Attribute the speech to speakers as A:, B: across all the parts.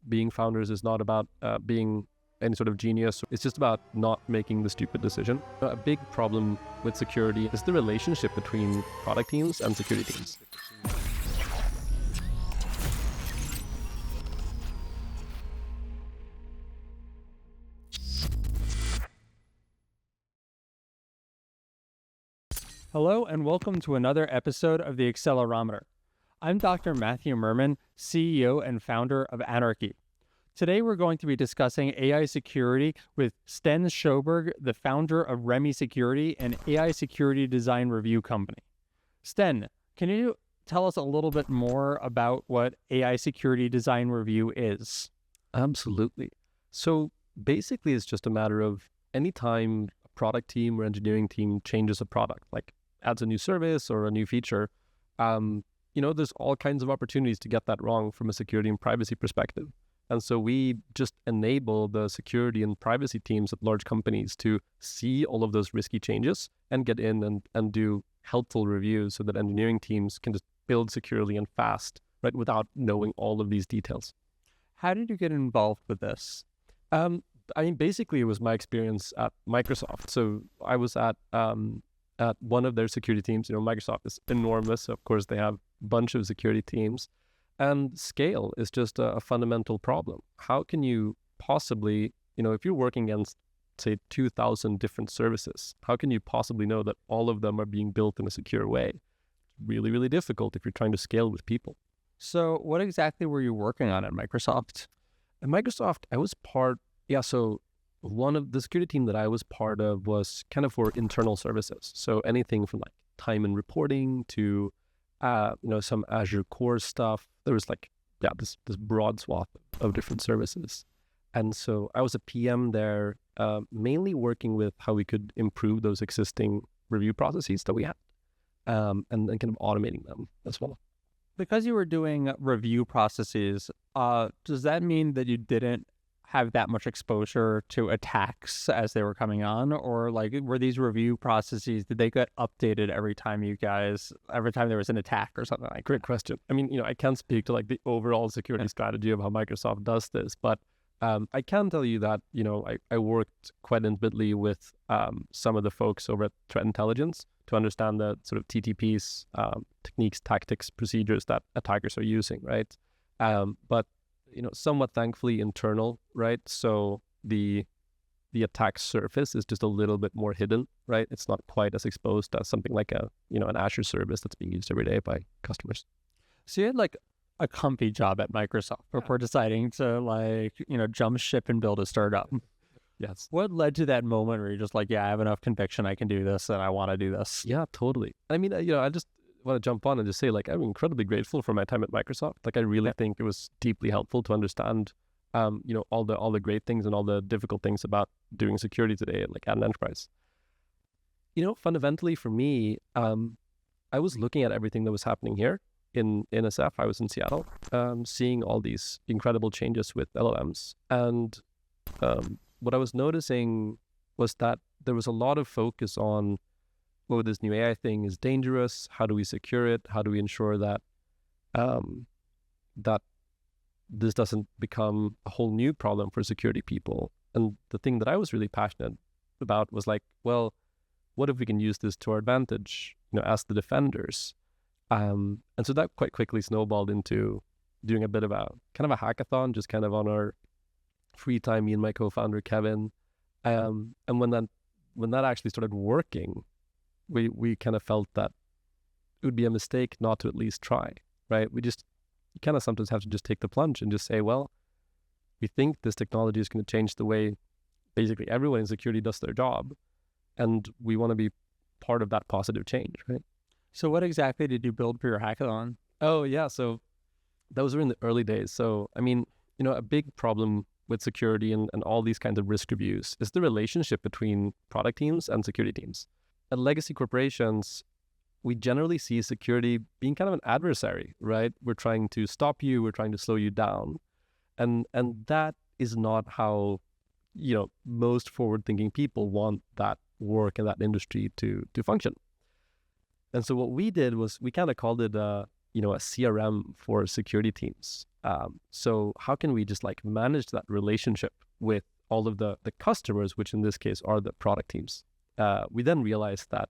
A: being founders is not about being any sort of genius. It's just about not making the stupid decision. A big problem with security is the relationship between product teams and security teams.
B: Hello and welcome to another episode of the Accelerometer. I'm Dr. Matthew Merman, CEO and founder of Anarchy. Today we're going to be discussing AI security with Sten Sjöberg, the founder of Remy Security, an AI security design review company. Sten, can you tell us a little bit more about what AI security design review is?
A: Absolutely. So basically it's just a matter of any time a product team or engineering team changes a product, like adds a new service or a new feature, there's all kinds of opportunities to get that wrong from a security and privacy perspective. And so we just enable the security and privacy teams at large companies to see all of those risky changes and get in and do helpful reviews so that engineering teams can just build securely and fast, right, without knowing all of these details.
B: How did you get involved with this?
A: Basically, it was my experience at Microsoft. So I was at one of their security teams. Microsoft is enormous. Of course, they have a bunch of security teams. And scale is just a fundamental problem. How can you possibly, if you're working against, say, 2,000 different services, how can you possibly know that all of them are being built in a secure way? It's really, really difficult if you're trying to scale with people.
B: So what exactly were you working on at Microsoft?
A: At Microsoft, I was so one of the security team that I was part of was kind of for internal services. So anything from like time and reporting to some Azure core stuff. There was this broad swath of different services. And so I was a PM there, mainly working with how we could improve those existing review processes that we had, and kind of automating them as well.
B: Because you were doing review processes, does that mean that you didn't have that much exposure to attacks as they were coming on? Or were these review processes, did they get updated every time there was an attack or something like that?
A: Great question. I can't speak to the overall security strategy of how Microsoft does this, but I can tell you that, I worked quite intimately with some of the folks over at Threat Intelligence to understand the sort of TTPs, techniques, tactics, procedures that attackers are using, right? But somewhat thankfully internal, right? So the attack surface is just a little bit more hidden, right? It's not quite as exposed as something like an Azure service that's being used every day by customers.
B: So you had a comfy job at Microsoft before deciding to jump ship and build a startup.
A: Yes.
B: What led to that moment where you're just I have enough conviction, I can do this and I want to do this?
A: Yeah, totally. I just want to jump on and just say I'm incredibly grateful for my time at Microsoft. I really think it was deeply helpful to understand all the great things and all the difficult things about doing security today at an enterprise. Fundamentally for me, I was looking at everything that was happening here in SF. I was in Seattle, seeing all these incredible changes with LLMs. And what I was noticing was that there was a lot of focus on, this new AI thing is dangerous. How do we secure it? How do we ensure that that this doesn't become a whole new problem for security people? And the thing that I was really passionate about was what if we can use this to our advantage, as the defenders? And so that quite quickly snowballed into doing a bit of a kind of a hackathon, just kind of on our free time, me and my co-founder Kevin. And when that actually started working, we kind of felt that it would be a mistake not to at least try, right? You kind of sometimes have to just take the plunge and just say, we think this technology is going to change the way basically everyone in security does their job, and we want to be part of that positive change, right?
B: So what exactly did you build for your hackathon?
A: Oh, yeah. So that was in the early days. So, a big problem with security and all these kinds of risk reviews is the relationship between product teams and security teams. At legacy corporations, we generally see security being kind of an adversary, right? We're trying to stop you, we're trying to slow you down. And that is not how, most forward-thinking people want that work and that industry to function. And so what we did was we kind of called it a CRM for security teams. So how can we just like manage that relationship with all of the customers, which in this case are the product teams? We then realized that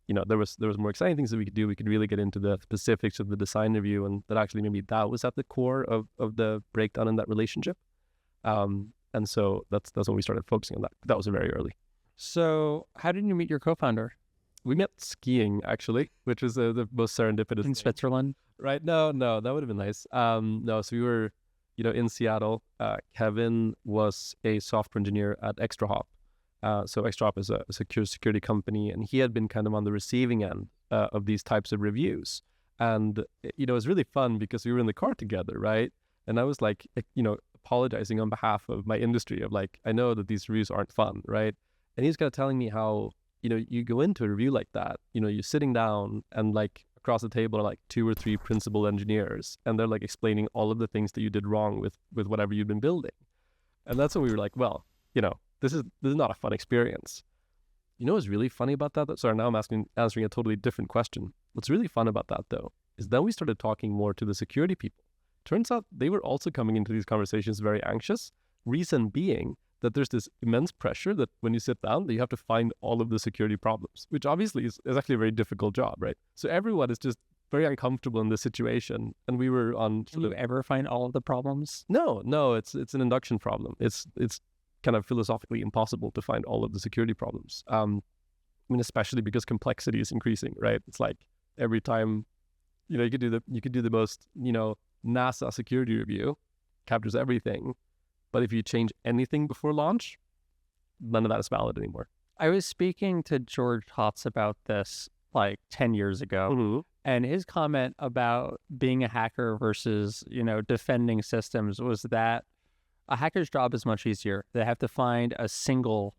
A: there was more exciting things that we could do. We could really get into the specifics of the design review, and that actually maybe that was at the core of the breakdown in that relationship. And so that's when we started focusing on that. That was very early.
B: So how did you meet your co-founder?
A: We met skiing, actually, which was the most serendipitous
B: In
A: thing.
B: Switzerland?
A: Right? No, that would have been nice. No, so we were, in Seattle. Kevin was a software engineer at ExtraHop. So ExtraHop is a security company, and he had been kind of on the receiving end of these types of reviews. And, it was really fun because we were in the car together, right? And I was like, apologizing on behalf of my industry of like, I know that these reviews aren't fun, right? And he's kind of telling me how, you go into a review like that, you're sitting down and like across the table are like 2 or 3 principal engineers, and they're like explaining all of the things that you did wrong with whatever you've been building. And that's when we were like, well, this is not a fun experience. What's really funny about that? Sorry, now I'm answering a totally different question. What's really fun about that though, is then we started talking more to the security people. Turns out they were also coming into these conversations very anxious. Reason being that there's this immense pressure that when you sit down, that you have to find all of the security problems, which obviously is actually a very difficult job, right? So everyone is just very uncomfortable in this situation. And we were on...
B: Can you ever find all of the problems?
A: No, it's an induction problem. It's kind of philosophically impossible to find all of the security problems. Especially because complexity is increasing, right? It's like every time, you could do the most, NASA security review, captures everything. But if you change anything before launch, none of that is valid anymore.
B: I was speaking to George Hotz about this like 10 years ago.
A: Mm-hmm.
B: And his comment about being a hacker versus, defending systems was that a hacker's job is much easier. They have to find a single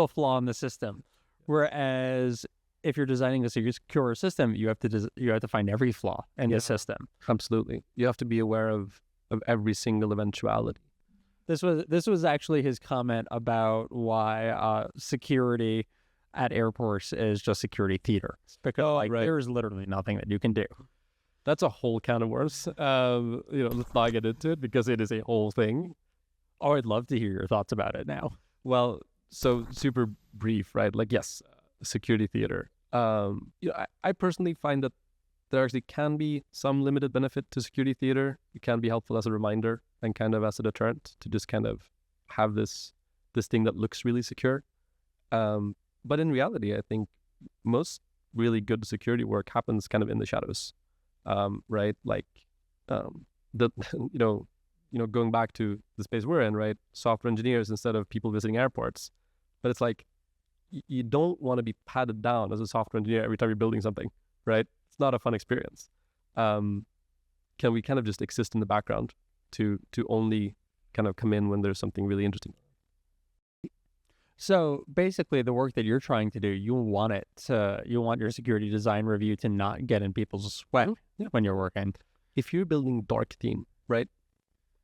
B: flaw in the system. Whereas if you're designing a secure system, you have to find every flaw in the system.
A: Absolutely. You have to be aware of every single eventuality.
B: This was actually his comment about why security at airports is just security theater. Because there's literally nothing that you can do.
A: That's a whole can of worms. Let's not get into it because it is a whole thing.
B: Oh, I'd love to hear your thoughts about it now.
A: Well, so super brief, right? Like, yes, security theater. I personally find that there actually can be some limited benefit to security theater. It can be helpful as a reminder and kind of as a deterrent to just kind of have this thing that looks really secure. But in reality, I think most really good security work happens kind of in the shadows, right? Like, going back to the space we're in, right? Software engineers instead of people visiting airports. But it's like, you don't want to be patted down as a software engineer every time you're building something, right? It's not a fun experience. Can we kind of just exist in the background to only kind of come in when there's something really interesting?
B: So basically the work that you're trying to do, you want your security design review to not get in people's sweat when you're working.
A: If you're building dark theme, right?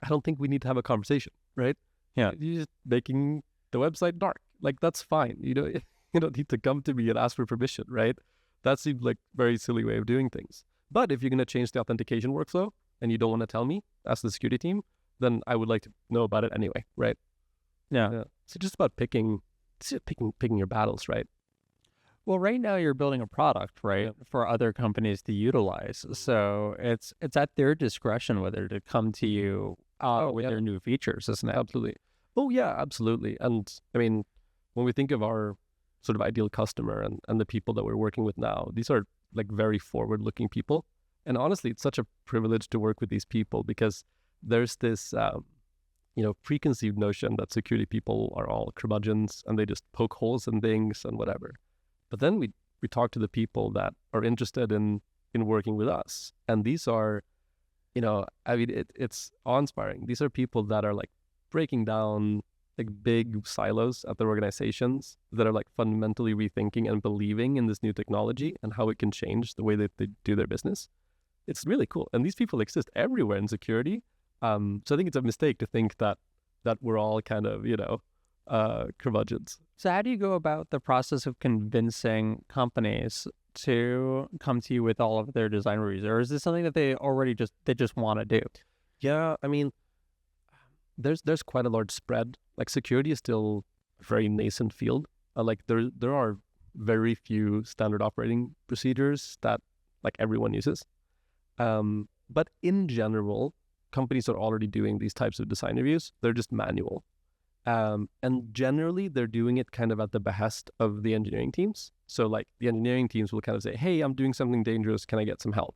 A: I don't think we need to have a conversation, right?
B: Yeah.
A: You're just making the website dark. Like, that's fine. You don't need to come to me and ask for permission, right? That seems like a very silly way of doing things. But if you're going to change the authentication workflow and you don't want to tell me as the security team, then I would like to know about it anyway, right?
B: Yeah.
A: So just about picking your battles, right?
B: Well, right now you're building a product, right, for other companies to utilize. So it's at their discretion whether to come to you with their new features, isn't it?
A: Absolutely. Oh, yeah, absolutely. And I mean, when we think of our sort of ideal customer and the people that we're working with now, these are like very forward-looking people. And honestly, it's such a privilege to work with these people because there's this, preconceived notion that security people are all curmudgeons and they just poke holes in things and whatever. But then we talk to the people that are interested in working with us. And these are, it's awe-inspiring. These are people that are like breaking down like big silos at their organizations that are like fundamentally rethinking and believing in this new technology and how it can change the way that they do their business. It's really cool. And these people exist everywhere in security. So I think it's a mistake to think that we're all kind of, curmudgeons.
B: So how do you go about the process of convincing companies to come to you with all of their design reviews? Or is this something that they already just want to do?
A: Yeah, I mean, there's quite a large spread. Like security is still a very nascent field. Like there are very few standard operating procedures that like everyone uses. But in general, companies are already doing these types of design reviews. They're just manual. And generally, they're doing it kind of at the behest of the engineering teams. So like the engineering teams will kind of say, hey, I'm doing something dangerous. Can I get some help?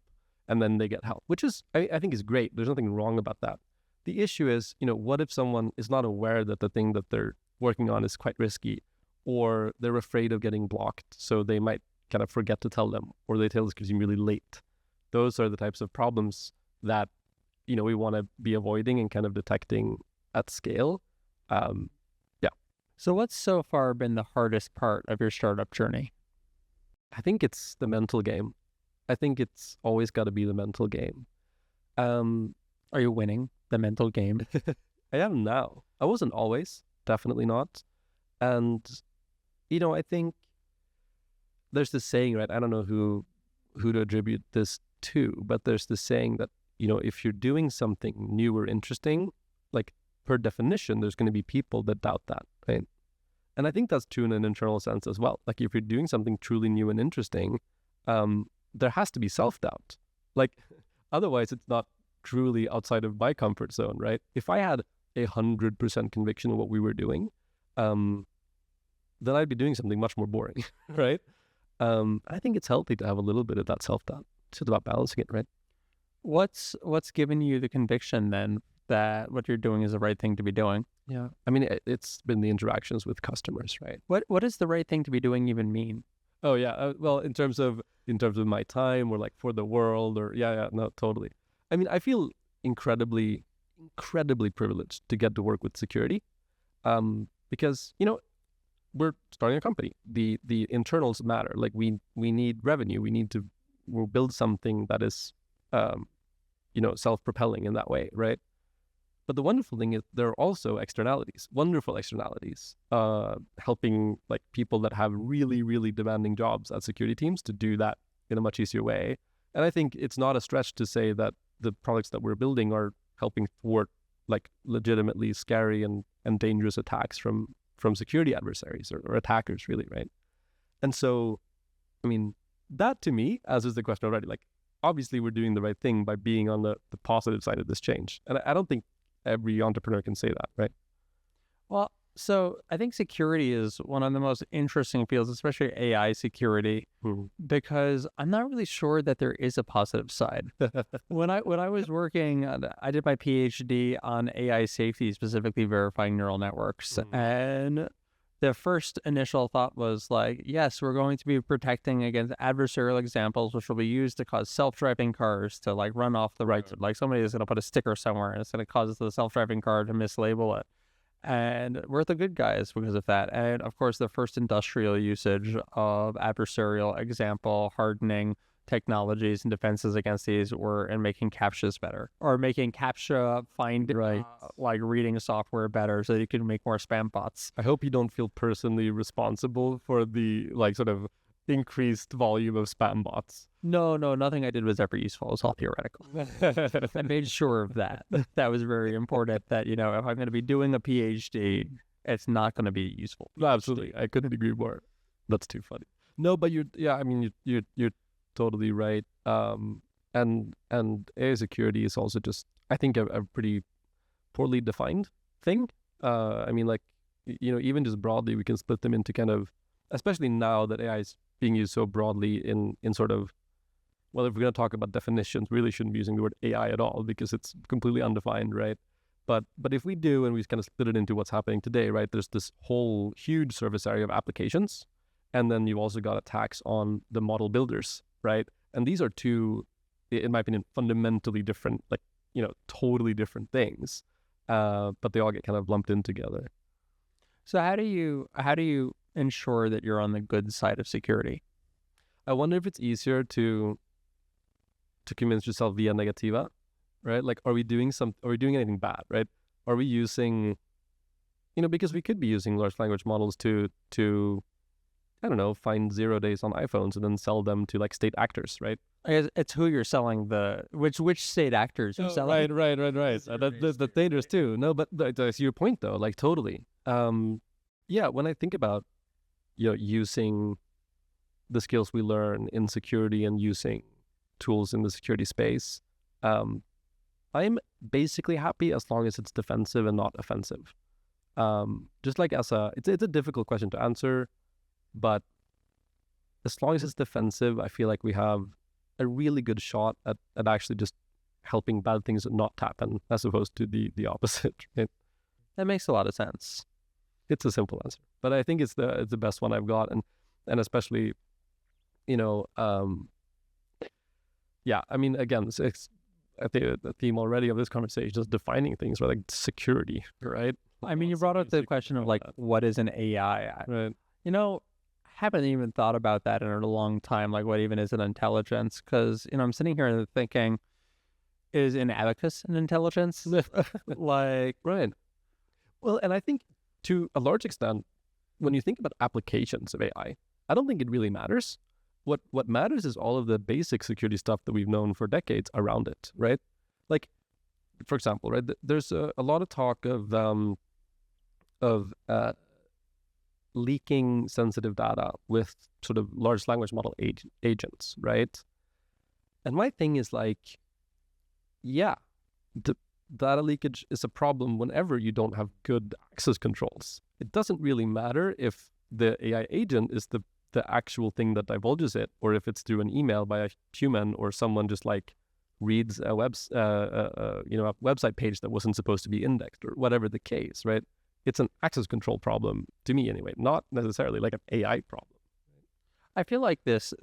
A: And then they get help, which is, I think is great. There's nothing wrong about that. The issue is, what if someone is not aware that the thing that they're working on is quite risky, or they're afraid of getting blocked, so they might kind of forget to tell them, or they tell this because you're really late. Those are the types of problems that, we want to be avoiding and kind of detecting at scale. Yeah.
B: So what's so far been the hardest part of your startup journey?
A: I think it's the mental game. I think it's always got to be the mental game.
B: Are you winning the mental game?
A: I am now. I wasn't always, definitely not. And, I think there's this saying, right? I don't know who to attribute this to, but there's this saying that, if you're doing something new or interesting, like per definition, there's going to be people that doubt that, right? And I think that's true in an internal sense as well. Like if you're doing something truly new and interesting, there has to be self-doubt. Like otherwise it's not truly outside of my comfort zone, right? If I had 100% conviction of what we were doing, then I'd be doing something much more boring, right? I think it's healthy to have a little bit of that self-doubt. It's just about balancing it, right?
B: What's given you the conviction then that what you're doing is the right thing to be doing?
A: Yeah. I mean, it's been the interactions with customers, right?
B: What does the right thing to be doing even mean?
A: Oh yeah. Well, in terms of my time or like for the world or no, totally. I mean, I feel incredibly privileged to get to work with security, because we're starting a company. The internals matter. Like we need revenue. We'll build something that is, self-propelling in that way, right? But the wonderful thing is there are also externalities, wonderful externalities, helping like people that have really, really demanding jobs at security teams to do that in a much easier way. And I think it's not a stretch to say that the products that we're building are helping thwart like legitimately scary and dangerous attacks from security adversaries or attackers, really, right? And so, I mean, that to me, as is the question already, like obviously we're doing the right thing by being on the positive side of this change. And I don't think every entrepreneur can say that, right?
B: Well, so I think security is one of the most interesting fields, especially AI security, because I'm not really sure that there is a positive side. When I was working, I did my PhD on AI safety, specifically verifying neural networks, and the first initial thought was like, yes, we're going to be protecting against adversarial examples, which will be used to cause self-driving cars to like run off the road. Like somebody is going to put a sticker somewhere and it's going to cause the self-driving car to mislabel it. And we're the good guys because of that. And of course, the first industrial usage of adversarial example hardening technologies and defenses against these were in making CAPTCHAs better, or making CAPTCHA find like reading software better so that you can make more spam bots.
A: I hope you don't feel personally responsible for the like sort of increased volume of spam bots.
B: No, nothing I did was ever useful. It was all theoretical. I made sure of that. That was very important, that, if I'm going to be doing a PhD, it's not going to be useful.
A: No, absolutely. I couldn't agree more. That's too funny. No, but you're totally right. And AI security is also just, I think, a pretty poorly defined thing. I mean, like, even just broadly, we can split them into kind of, especially now that AI is being used so broadly in sort of, well, if we're going to talk about definitions, we really shouldn't be using the word AI at all because it's completely undefined, right? But if we do, and we kind of split it into what's happening today, right? There's this whole huge surface area of applications, and then you've also got attacks on the model builders, right? And these are two, in my opinion, fundamentally different, like, totally different things, but they all get kind of lumped in together.
B: So how do you ensure that you're on the good side of security?
A: I wonder if it's easier to convince yourself via negativa, right? Like, are we doing anything bad, right? Are we using, because we could be using large language models to I don't know, find 0 days on iPhones and then sell them to like state actors, right?
B: I guess it's who you're selling which state actors you're selling.
A: Right. That's dangerous too. No, but that's your point though. Like totally. Yeah. When I think about using the skills we learn in security and using tools in the security space, I'm basically happy as long as it's defensive and not offensive. Just like it's a difficult question to answer, but as long as it's defensive, I feel like we have a really good shot at actually just helping bad things not happen, as opposed to the opposite. Right?
B: That makes a lot of sense.
A: It's a simple answer, but I think it's the best one I've got, and especially, yeah. I mean, again, I think the theme already of this conversation is defining things, right? Like security, right?
B: I mean, you brought up the question of like, what is an AI?
A: Right.
B: Haven't even thought about that in a long time. Like, what even is an intelligence? Because, I'm sitting here thinking, is an abacus an intelligence? Like,
A: right. Well, and I think to a large extent, when you think about applications of AI, I don't think it really matters. What matters is all of the basic security stuff that we've known for decades around it, right? Like, for example, right, there's a lot of talk of leaking sensitive data with sort of large language model agents, right? And my thing is like, yeah, the data leakage is a problem whenever you don't have good access controls. It doesn't really matter if the AI agent is the actual thing that divulges it, or if it's through an email by a human, or someone just like reads a website page that wasn't supposed to be indexed, or whatever the case, right? It's an access control problem to me anyway, not necessarily like an AI problem.
B: I feel like this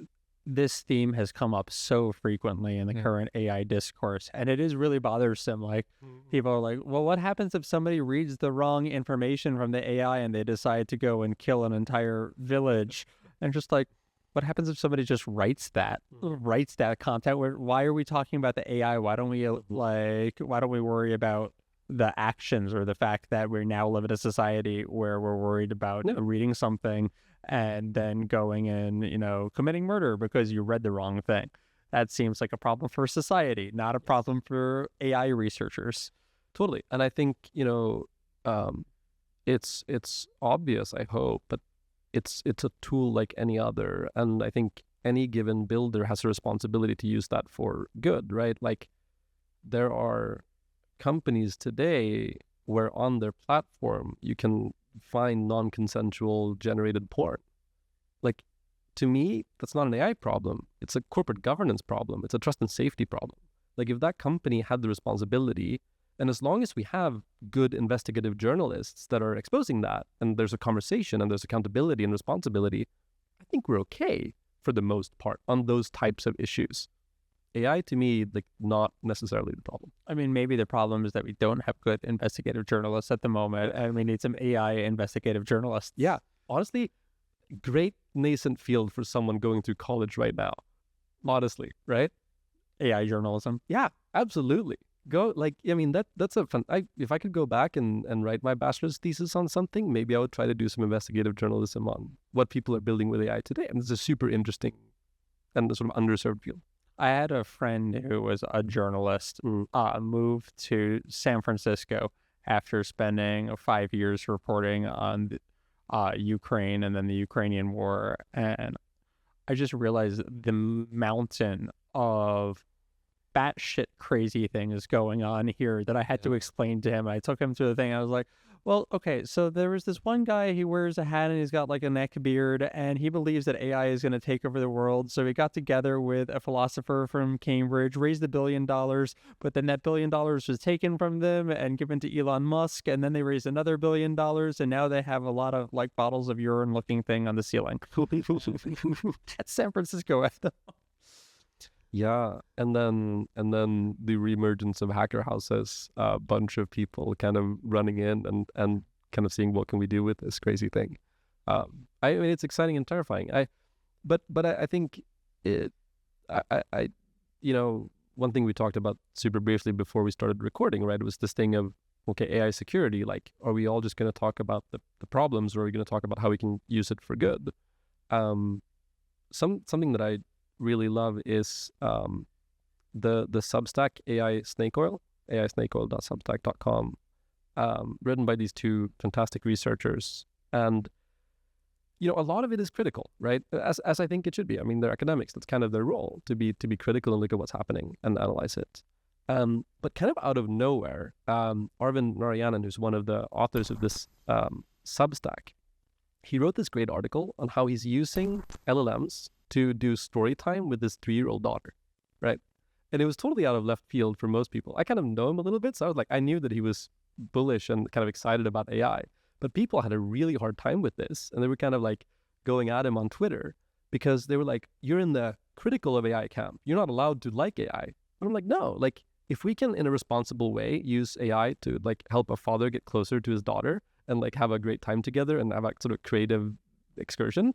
B: theme has come up so frequently in the current AI discourse, and it is really bothersome. Like, people are like, well, what happens if somebody reads the wrong information from the AI and they decide to go and kill an entire village? And just like, what happens if somebody just writes that content? Why are we talking about the AI? Why don't we worry about the actions, or the fact that we now live in a society where we're worried about reading something and then going and, committing murder because you read the wrong thing? That seems like a problem for society, not a problem for AI researchers.
A: Totally. And I think, it's obvious, I hope, but it's a tool like any other. And I think any given builder has a responsibility to use that for good, right? Like, there are companies today where on their platform you can find non-consensual generated porn. Like, to me, that's not an AI problem. It's a corporate governance problem. It's a trust and safety problem. Like, if that company had the responsibility, and as long as we have good investigative journalists that are exposing that, and there's a conversation and there's accountability and responsibility, I think we're okay for the most part on those types of issues. AI, to me, like, not necessarily the problem.
B: I mean, maybe the problem is that we don't have good investigative journalists at the moment, and we need some AI investigative journalists.
A: Yeah, honestly, great nascent field for someone going through college right now. Honestly, right?
B: AI journalism.
A: Yeah, absolutely. That's a fun. If I could go back and write my bachelor's thesis on something, maybe I would try to do some investigative journalism on what people are building with AI today. And it's a super interesting and sort of underserved field.
B: I had a friend who was a journalist, moved to San Francisco after spending 5 years reporting on Ukraine and then the Ukrainian war. And I just realized the mountain of batshit crazy things going on here that I had to explain to him. I took him to the thing. I was like, well, okay, so there was this one guy, he wears a hat and he's got like a neck beard, and he believes that AI is going to take over the world. So he got together with a philosopher from Cambridge, raised $1 billion, but then that $1 billion was taken from them and given to Elon Musk, and then they raised another $1 billion, and now they have a lot of like bottles of urine looking thing on the ceiling. That's San Francisco.
A: Yeah, and then the reemergence of hacker houses, a bunch of people kind of running in and kind of seeing what can we do with this crazy thing. I mean, it's exciting and terrifying. But I think one thing we talked about super briefly before we started recording, right, was this thing of okay, AI security, like, are we all just going to talk about the problems, or are we going to talk about how we can use it for good? Something that I really love is the Substack AI Snake Oil, aisnakeoil.substack.com, written by these two fantastic researchers. And, you know, a lot of it is critical, right? As I think it should be. I mean, they're academics. That's kind of their role, to be critical and look at what's happening and analyze it. But kind of out of nowhere, Arvind Narayanan, who's one of the authors of this Substack, he wrote this great article on how he's using LLMs to do story time with his 3-year-old daughter, right? And it was totally out of left field for most people. I kind of know him a little bit, so I was like, I knew that he was bullish and kind of excited about AI. But people had a really hard time with this, and they were kind of like going at him on Twitter because they were like, you're in the critical of AI camp. You're not allowed to like AI. And I'm like, no, like if we can, in a responsible way, use AI to like help a father get closer to his daughter and like have a great time together and have a sort of creative excursion,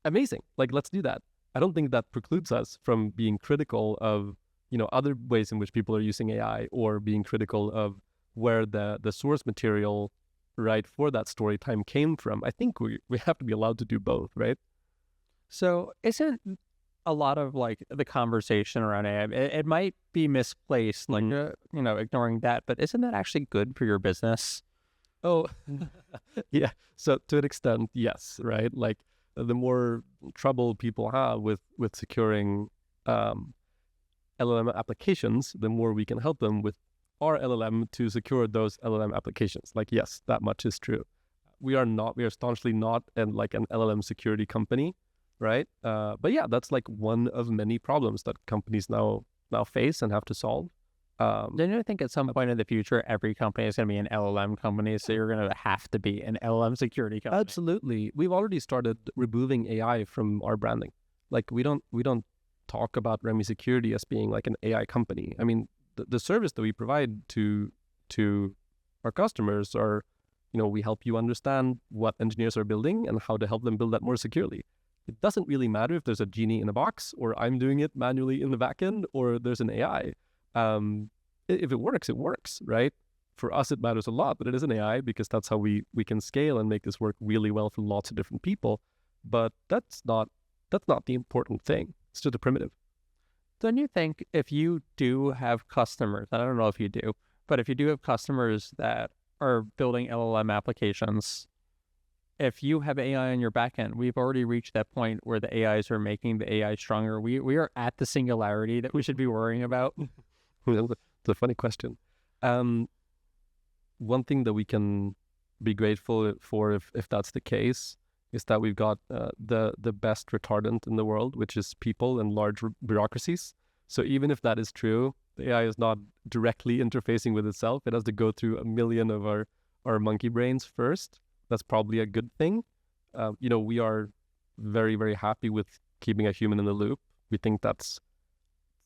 A: amazing. Like, let's do that. I don't think that precludes us from being critical of, you know, other ways in which people are using AI, or being critical of where the source material, right, for that story time came from. I think we have to be allowed to do both, right?
B: So isn't a lot of like the conversation around AI, it might be misplaced, like, you know, ignoring that, but isn't that actually good for your business?
A: Oh, yeah. So to an extent, yes, right? Like the more trouble people have with securing LLM applications, the more we can help them with our LLM to secure those LLM applications. Like, yes, that much is true. We are staunchly not an LLM security company, right? But yeah, that's like one of many problems that companies now face and have to solve.
B: Don't you think at some point in the future, every company is going to be an LLM company? So you're going to have to be an LLM security company.
A: Absolutely. We've already started removing AI from our branding. Like we don't talk about Remy Security as being like an AI company. I mean, the service that we provide to our customers are, you know, we help you understand what engineers are building and how to help them build that more securely. It doesn't really matter if there's a genie in a box, or I'm doing it manually in the backend, or there's an AI. If it works, right? For us, it matters a lot, but it is an AI because that's how we can scale and make this work really well for lots of different people. But that's not the important thing. It's just a primitive.
B: Don't you think if you do have customers, and I don't know if you do, but if you do have customers that are building LLM applications, if you have AI on your backend, we've already reached that point where the AIs are making the AI stronger. We are at the singularity that we should be worrying about.
A: It's a funny question. One thing that we can be grateful for, if that's the case, is that we've got the best retardant in the world, which is people and large bureaucracies. So even if that is true, the AI is not directly interfacing with itself. It has to go through a million of our monkey brains first. That's probably a good thing. You know, we are very, very happy with keeping a human in the loop. We think that's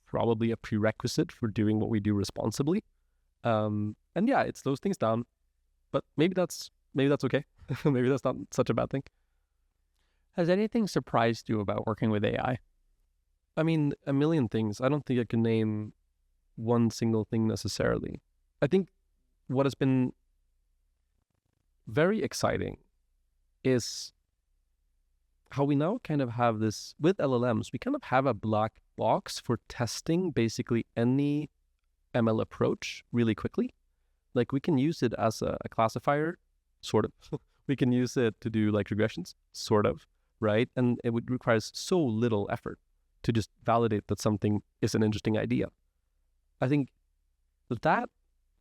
A: probably a prerequisite for doing what we do responsibly. And yeah, it slows things down, but maybe that's okay. Maybe that's not such a bad thing.
B: Has anything surprised you about working with AI?
A: I mean, a million things. I don't think I can name one single thing necessarily. I think what has been very exciting is how we now kind of have this, with LLMs, we kind of have a black box for testing basically any ML approach really quickly. Like we can use it as a classifier, sort of. We can use it to do like regressions, sort of, right? And it would require so little effort to just validate that something is an interesting idea. I think that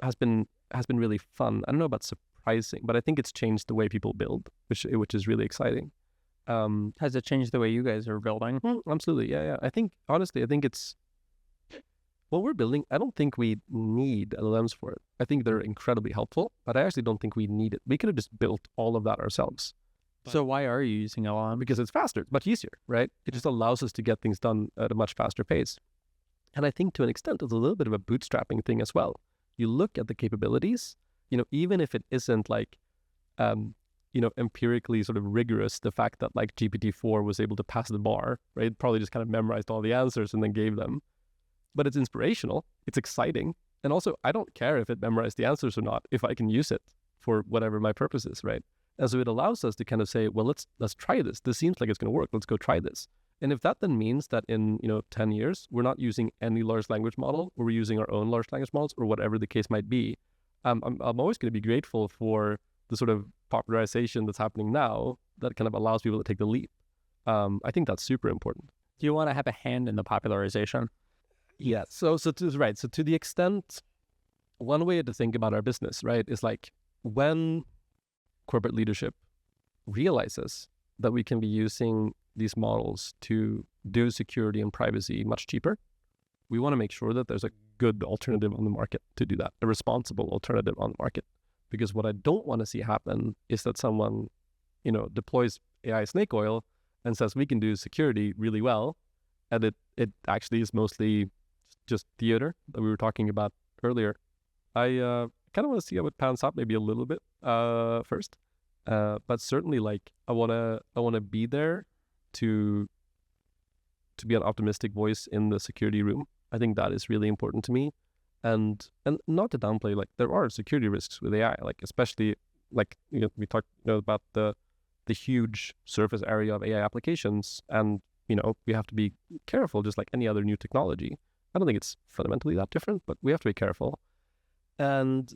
A: has been really fun. I don't know about surprising, but I think it's changed the way people build, which is really exciting.
B: Has it changed the way you guys are building?
A: Absolutely, yeah. I think it's what we're building. I don't think we need LLMs for it. I think they're incredibly helpful, but I actually don't think we need it. We could have just built all of that ourselves.
B: So why are you using LLM?
A: Because it's faster, it's much easier, right? It just allows us to get things done at a much faster pace. And I think to an extent, it's a little bit of a bootstrapping thing as well. You look at the capabilities, you know, even if it isn't like, you know, empirically sort of rigorous, the fact that like GPT-4 was able to pass the bar, right? Probably just kind of memorized all the answers and then gave them. But it's inspirational, it's exciting, And also, I don't care if it memorized the answers or not, if I can use it for whatever my purpose is, right? And so it allows us to kind of say, well, let's try this. This seems like it's going to work. Let's go try this. And if that then means that in 10 years, we're not using any large language model, or we're using our own large language models, or whatever the case might be, I'm always going to be grateful for the sort of popularization that's happening now that kind of allows people to take the leap. I think that's super important.
B: Do you want to have a hand in the popularization?
A: Yeah. So to the extent, one way to think about our business, right, is like when corporate leadership realizes that we can be using these models to do security and privacy much cheaper, we want to make sure that there's a good alternative on the market to do that, a responsible alternative on the market. Because what I don't want to see happen is that someone, deploys AI snake oil and says we can do security really well, and it actually is mostly just theater that we were talking about earlier. I kind of want to see how it pans out maybe a little bit first, but certainly like I want to be there to be an optimistic voice in the security room. I think that is really important to me, and not to downplay, like there are security risks with AI, like especially like we talked about the huge surface area of AI applications, and we have to be careful just like any other new technology. I don't think it's fundamentally that different, but we have to be careful. And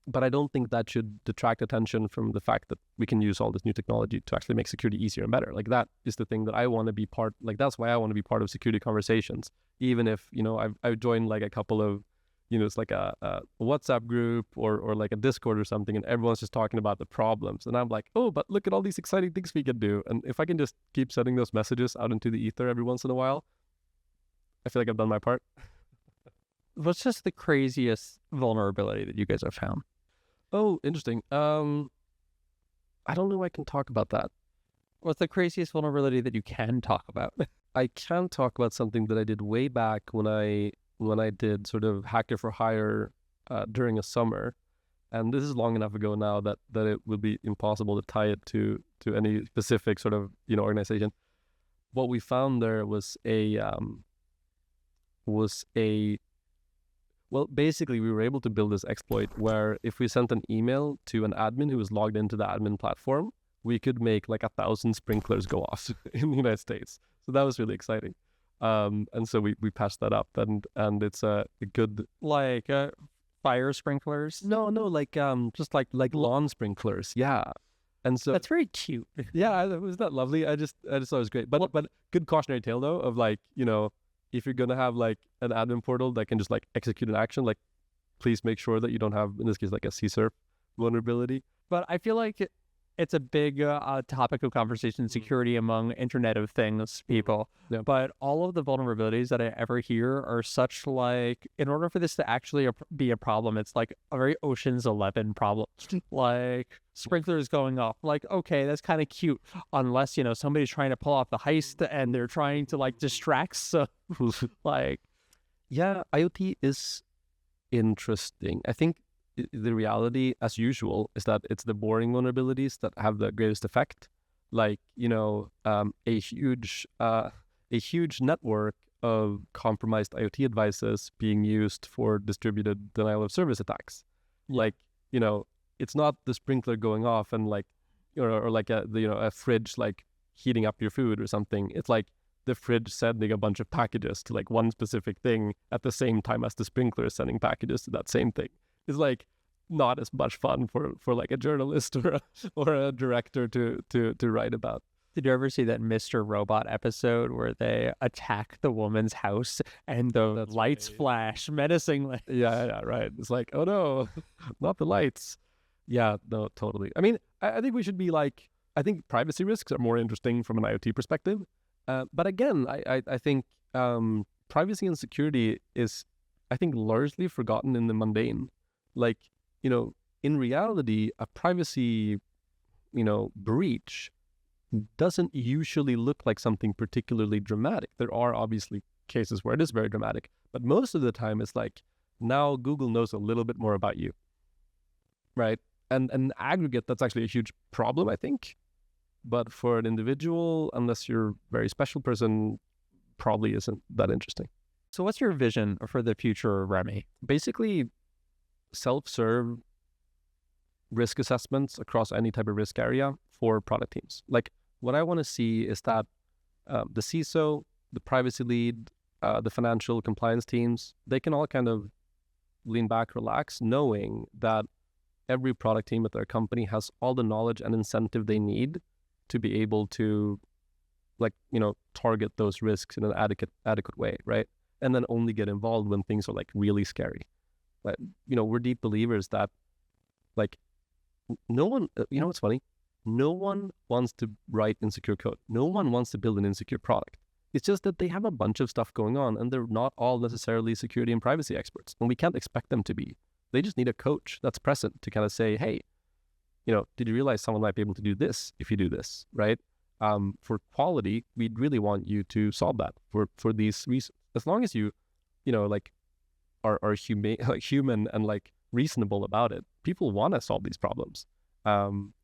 A: but I don't think that should detract attention from the fact that we can use all this new technology to actually make security easier and better. Like that is the thing that I want to be part. Like that's why I want to be part of security conversations. Even if I've joined like a couple of it's like a WhatsApp group or like a Discord or something, and everyone's just talking about the problems, and I'm like, oh, but look at all these exciting things we can do. And if I can just keep sending those messages out into the ether every once in a while, I feel like I've done my part.
B: What's just the craziest vulnerability that you guys have found?
A: Oh, interesting. I don't know if I can talk about that.
B: What's the craziest vulnerability that you can talk about?
A: I can talk about something that I did way back when I did sort of hacker for hire during a summer. And this is long enough ago now that it would be impossible to tie it to any specific sort of organization. What we found there was well, basically, we were able to build this exploit where if we sent an email to an admin who was logged into the admin platform, we could make like 1,000 sprinklers go off in the United States. So that was really exciting. And so we patched that up, and it's a good
B: like fire sprinklers.
A: No, like just like lawn sprinklers. Yeah. And so
B: that's very cute.
A: Yeah, was that lovely? I just thought it was great. But good cautionary tale though of like if you're gonna have like an admin portal that can just like execute an action, like please make sure that you don't have, in this case, like a CSRF vulnerability.
B: But I feel like it's a big topic of conversation, security among Internet of Things people.
A: Yeah.
B: But all of the vulnerabilities that I ever hear are such like, in order for this to actually be a problem, it's like a very Ocean's 11 problem. Like sprinklers going off. Like, okay, that's kind of cute. Unless, somebody's trying to pull off the heist and they're trying to like distract. So like,
A: yeah, IoT is interesting. I think the reality, as usual, is that it's the boring vulnerabilities that have the greatest effect. Like, a huge network of compromised IoT devices being used for distributed denial of service attacks. Like, it's not the sprinkler going off and like, or like a fridge like heating up your food or something. It's like the fridge sending a bunch of packages to like one specific thing at the same time as the sprinkler is sending packages to that same thing. Is like not as much fun for like a journalist or a director to write about.
B: Did you ever see that Mr. Robot episode where they attack the woman's house and the lights flash menacingly?
A: Yeah, right. It's like, oh no, not the lights. Yeah, no, totally. I mean, I think we should be like, I think privacy risks are more interesting from an IoT perspective. But again, I think privacy and security is, I think, largely forgotten in the mundane. Like, in reality, a privacy, breach doesn't usually look like something particularly dramatic. There are obviously cases where it is very dramatic, but most of the time it's like, now Google knows a little bit more about you, right? And in aggregate, that's actually a huge problem, I think. But for an individual, unless you're a very special person, probably isn't that interesting.
B: So what's your vision for the future of Remy?
A: Basically, self-serve risk assessments across any type of risk area for product teams. Like, what I want to see is that the CISO, the privacy lead, the financial compliance teams, they can all kind of lean back, relax, knowing that every product team at their company has all the knowledge and incentive they need to be able to, like, target those risks in an adequate way, right? And then only get involved when things are like really scary. But we're deep believers that, like, no one, what's funny? No one wants to write insecure code. No one wants to build an insecure product. It's just that they have a bunch of stuff going on, and they're not all necessarily security and privacy experts, and we can't expect them to be. They just need a coach that's present to kind of say, hey, did you realize someone might be able to do this if you do this, right? For quality, we'd really want you to solve that for these reasons. As long as you, are human and like reasonable about it, people want to solve these problems.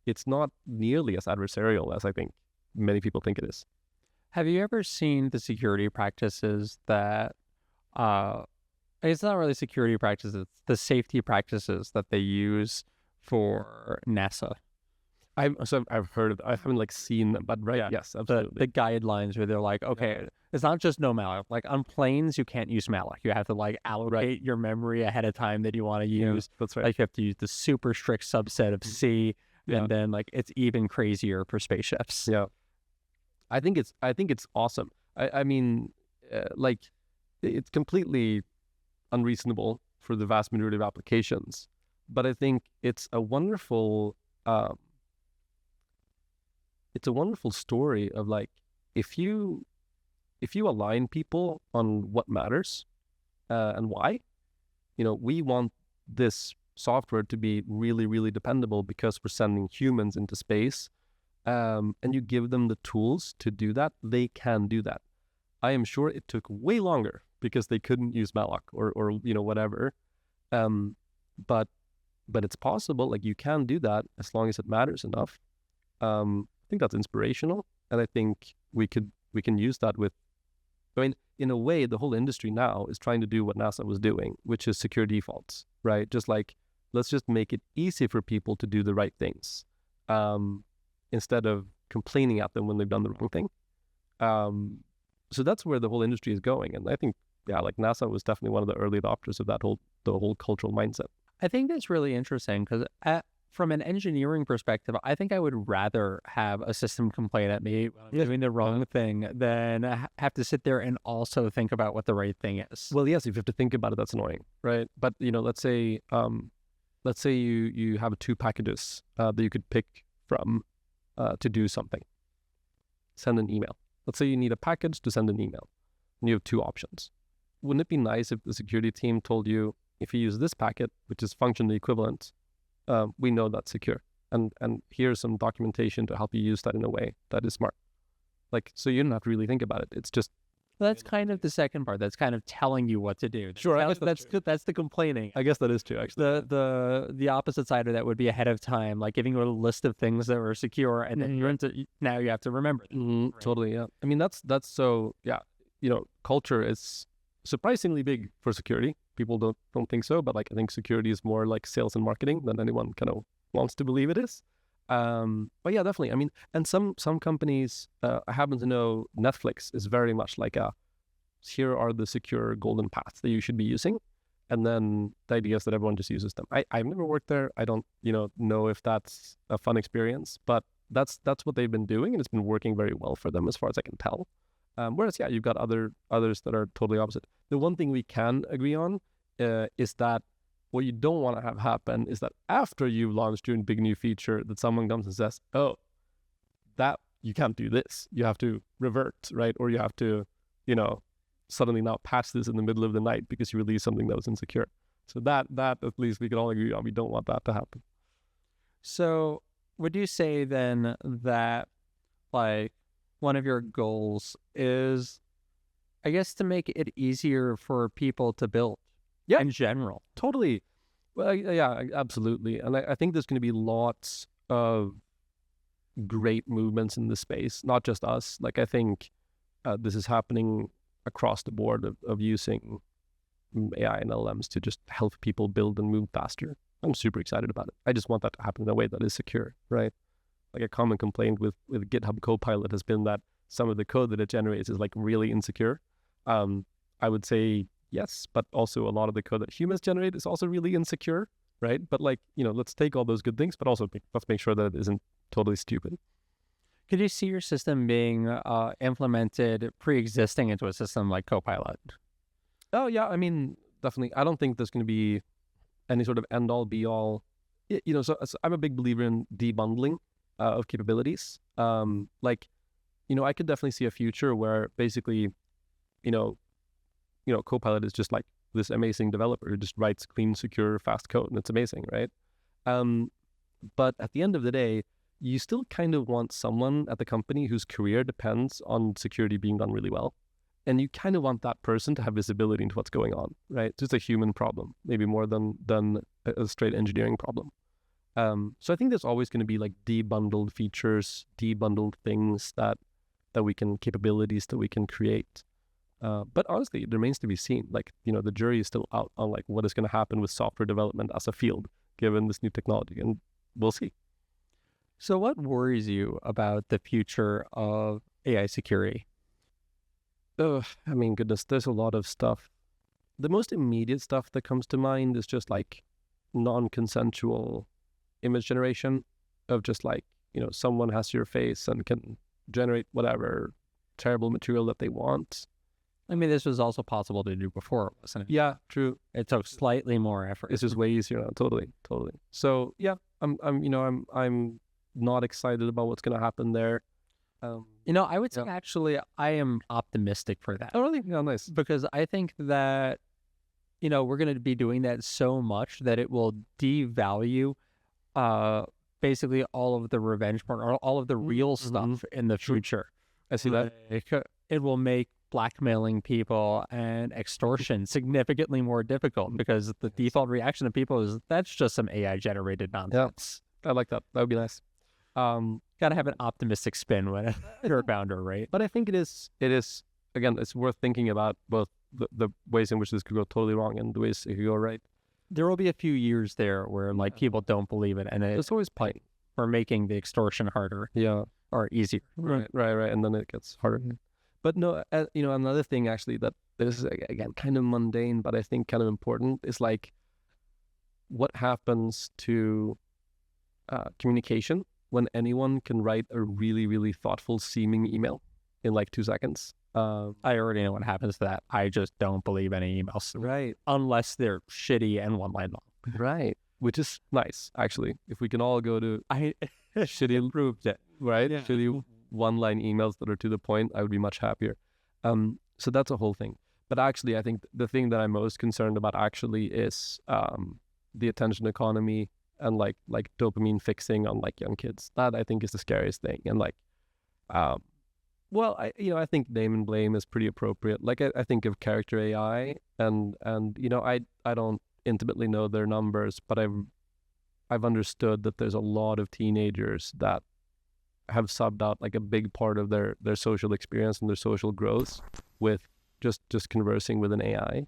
A: It's not nearly as adversarial as I think many people think it is.
B: Have you ever seen the security practices that, it's not really security practices, it's the safety practices that they use for NASA?
A: I've heard of it. I haven't seen them, but right, yes, absolutely.
B: The guidelines where they're like, okay, it's not just no malloc. Like on planes, you can't use malloc. You have to allocate your memory ahead of time that you want to use.
A: That's right.
B: Like you have to use the super strict subset of C, and then it's even crazier for spaceships.
A: Yeah, I think it's awesome. I mean, it's completely unreasonable for the vast majority of applications, but I think it's a wonderful story of if you align people on what matters and why, we want this software to be really, really dependable because we're sending humans into space, and you give them the tools to do that, they can do that. I am sure it took way longer because they couldn't use malloc or whatever, but it's possible. Like, you can do that as long as it matters enough. I think that's inspirational, and I think we can use that with. I mean, in a way, the whole industry now is trying to do what NASA was doing, which is secure defaults, right? Just let's just make it easy for people to do the right things, instead of complaining at them when they've done the wrong thing. So that's where the whole industry is going, and I think, NASA was definitely one of the early adopters of the whole cultural mindset.
B: I think that's really interesting because from an engineering perspective, I think I would rather have a system complain at me when I'm doing the wrong thing than have to sit there and also think about what the right thing is.
A: Well, yes, if you have to think about it, that's annoying, right? But let's say you have 2 packages that you could pick from to do something. Send an email. Let's say you need a package to send an email, and you have 2 options. Wouldn't it be nice if the security team told you, if you use this packet, which is functionally equivalent, we know that's secure, and here's some documentation to help you use that in a way that is smart. So you don't have to really think about it. It's just
B: that's kind of the second part. That's kind of telling you what to do.
A: Sure, I guess
B: that's good. That's the complaining.
A: I guess that is true, actually.
B: The opposite side of that would be ahead of time, like giving you a list of things that were secure, and then now you have to remember them.
A: Right? Totally, yeah. I mean, that's so, yeah. Culture is surprisingly big for security. People don't think so, but I think security is more like sales and marketing than anyone kind of wants to believe it is. But yeah, definitely. I mean, and some companies, I happen to know Netflix is very much here are the secure golden paths that you should be using, and then the idea is that everyone just uses them. I've never worked there. I don't know if that's a fun experience, but that's what they've been doing, and it's been working very well for them as far as I can tell. Whereas, yeah, you've got others that are totally opposite. The one thing we can agree on is that what you don't want to have happen is that after you've launched your big new feature, that someone comes and says, oh, that you can't do this. You have to revert, right? Or you have to, suddenly now patch this in the middle of the night because you released something that was insecure. So that at least we can all agree on. We don't want that to happen.
B: So would you say then that one of your goals is, I guess, to make it easier for people to build in general?
A: Totally. Well, yeah, absolutely. And I think there's going to be lots of great movements in this space, not just us. I think this is happening across the board of using AI and LLMs to just help people build and move faster. I'm super excited about it. I just want that to happen in a way that is secure, right? Like a common complaint with GitHub Copilot has been that some of the code that it generates is like really insecure. I would say yes, but also a lot of the code that humans generate is also really insecure, right? But like, let's take all those good things, but also let's make sure that it isn't totally stupid.
B: Could you see your system being implemented pre-existing into a system like Copilot?
A: Oh yeah, I mean, definitely. I don't think there's going to be any sort of end-all, be-all. So I'm a big believer in debundling of capabilities. I could definitely see a future where basically, Copilot is just like this amazing developer who just writes clean, secure, fast code, and it's amazing, right? But at the end of the day, you still kind of want someone at the company whose career depends on security being done really well. And you kind of want that person to have visibility into what's going on, right? So it's a human problem, maybe more than a straight engineering problem. So I think there's always going to be like debundled features, debundled things capabilities that we can create. But honestly, it remains to be seen. Like, the jury is still out on like what is going to happen with software development as a field, given this new technology, and we'll see.
B: So what worries you about the future of AI security?
A: Oh, I mean, goodness, there's a lot of stuff. The most immediate stuff that comes to mind is just like non-consensual image generation of just like, someone has your face and can generate whatever terrible material that they want.
B: I mean, this was also possible to do before, wasn't it?
A: Yeah, true.
B: It took slightly more effort.
A: It's just way easier now. Totally. So yeah, I'm not excited about what's going to happen there.
B: I would say actually I am optimistic for that.
A: Oh, really? Yeah, nice.
B: Because I think that, we're going to be doing that so much that it will devalue basically all of the revenge porn or all of the real stuff in the future.
A: I see that.
B: It will make blackmailing people and extortion significantly more difficult because the default reaction of people is that's just some AI generated nonsense.
A: Yeah, I like that. That would be nice.
B: Got to have an optimistic spin when you're a founder, right?
A: But I think it is again, it's worth thinking about both the ways in which this could go totally wrong and the ways it could go right.
B: There will be a few years there where like people don't believe it, and
A: it's always plain
B: for making the extortion harder, or easier,
A: right, and then it gets harder. But no, another thing actually that this is again kind of mundane, but I think kind of important is like what happens to communication when anyone can write a really, really thoughtful seeming email in like 2 seconds.
B: I already know what happens to that. I just don't believe any emails.
A: Right.
B: Unless they're shitty and one line long.
A: Right. Which is nice, actually. If we can all go to shitty
B: improved it.
A: Right?
B: Yeah.
A: Shitty one-line emails that are to the point, I would be much happier. So that's a whole thing. But actually, I think the thing that I'm most concerned about actually is the attention economy and like dopamine fixing on like young kids. That I think is the scariest thing. And like, I think name and blame is pretty appropriate. Like I think of character AI and I don't intimately know their numbers, but I've understood that there's a lot of teenagers that have subbed out like a big part of their social experience and their social growth with just conversing with an AI.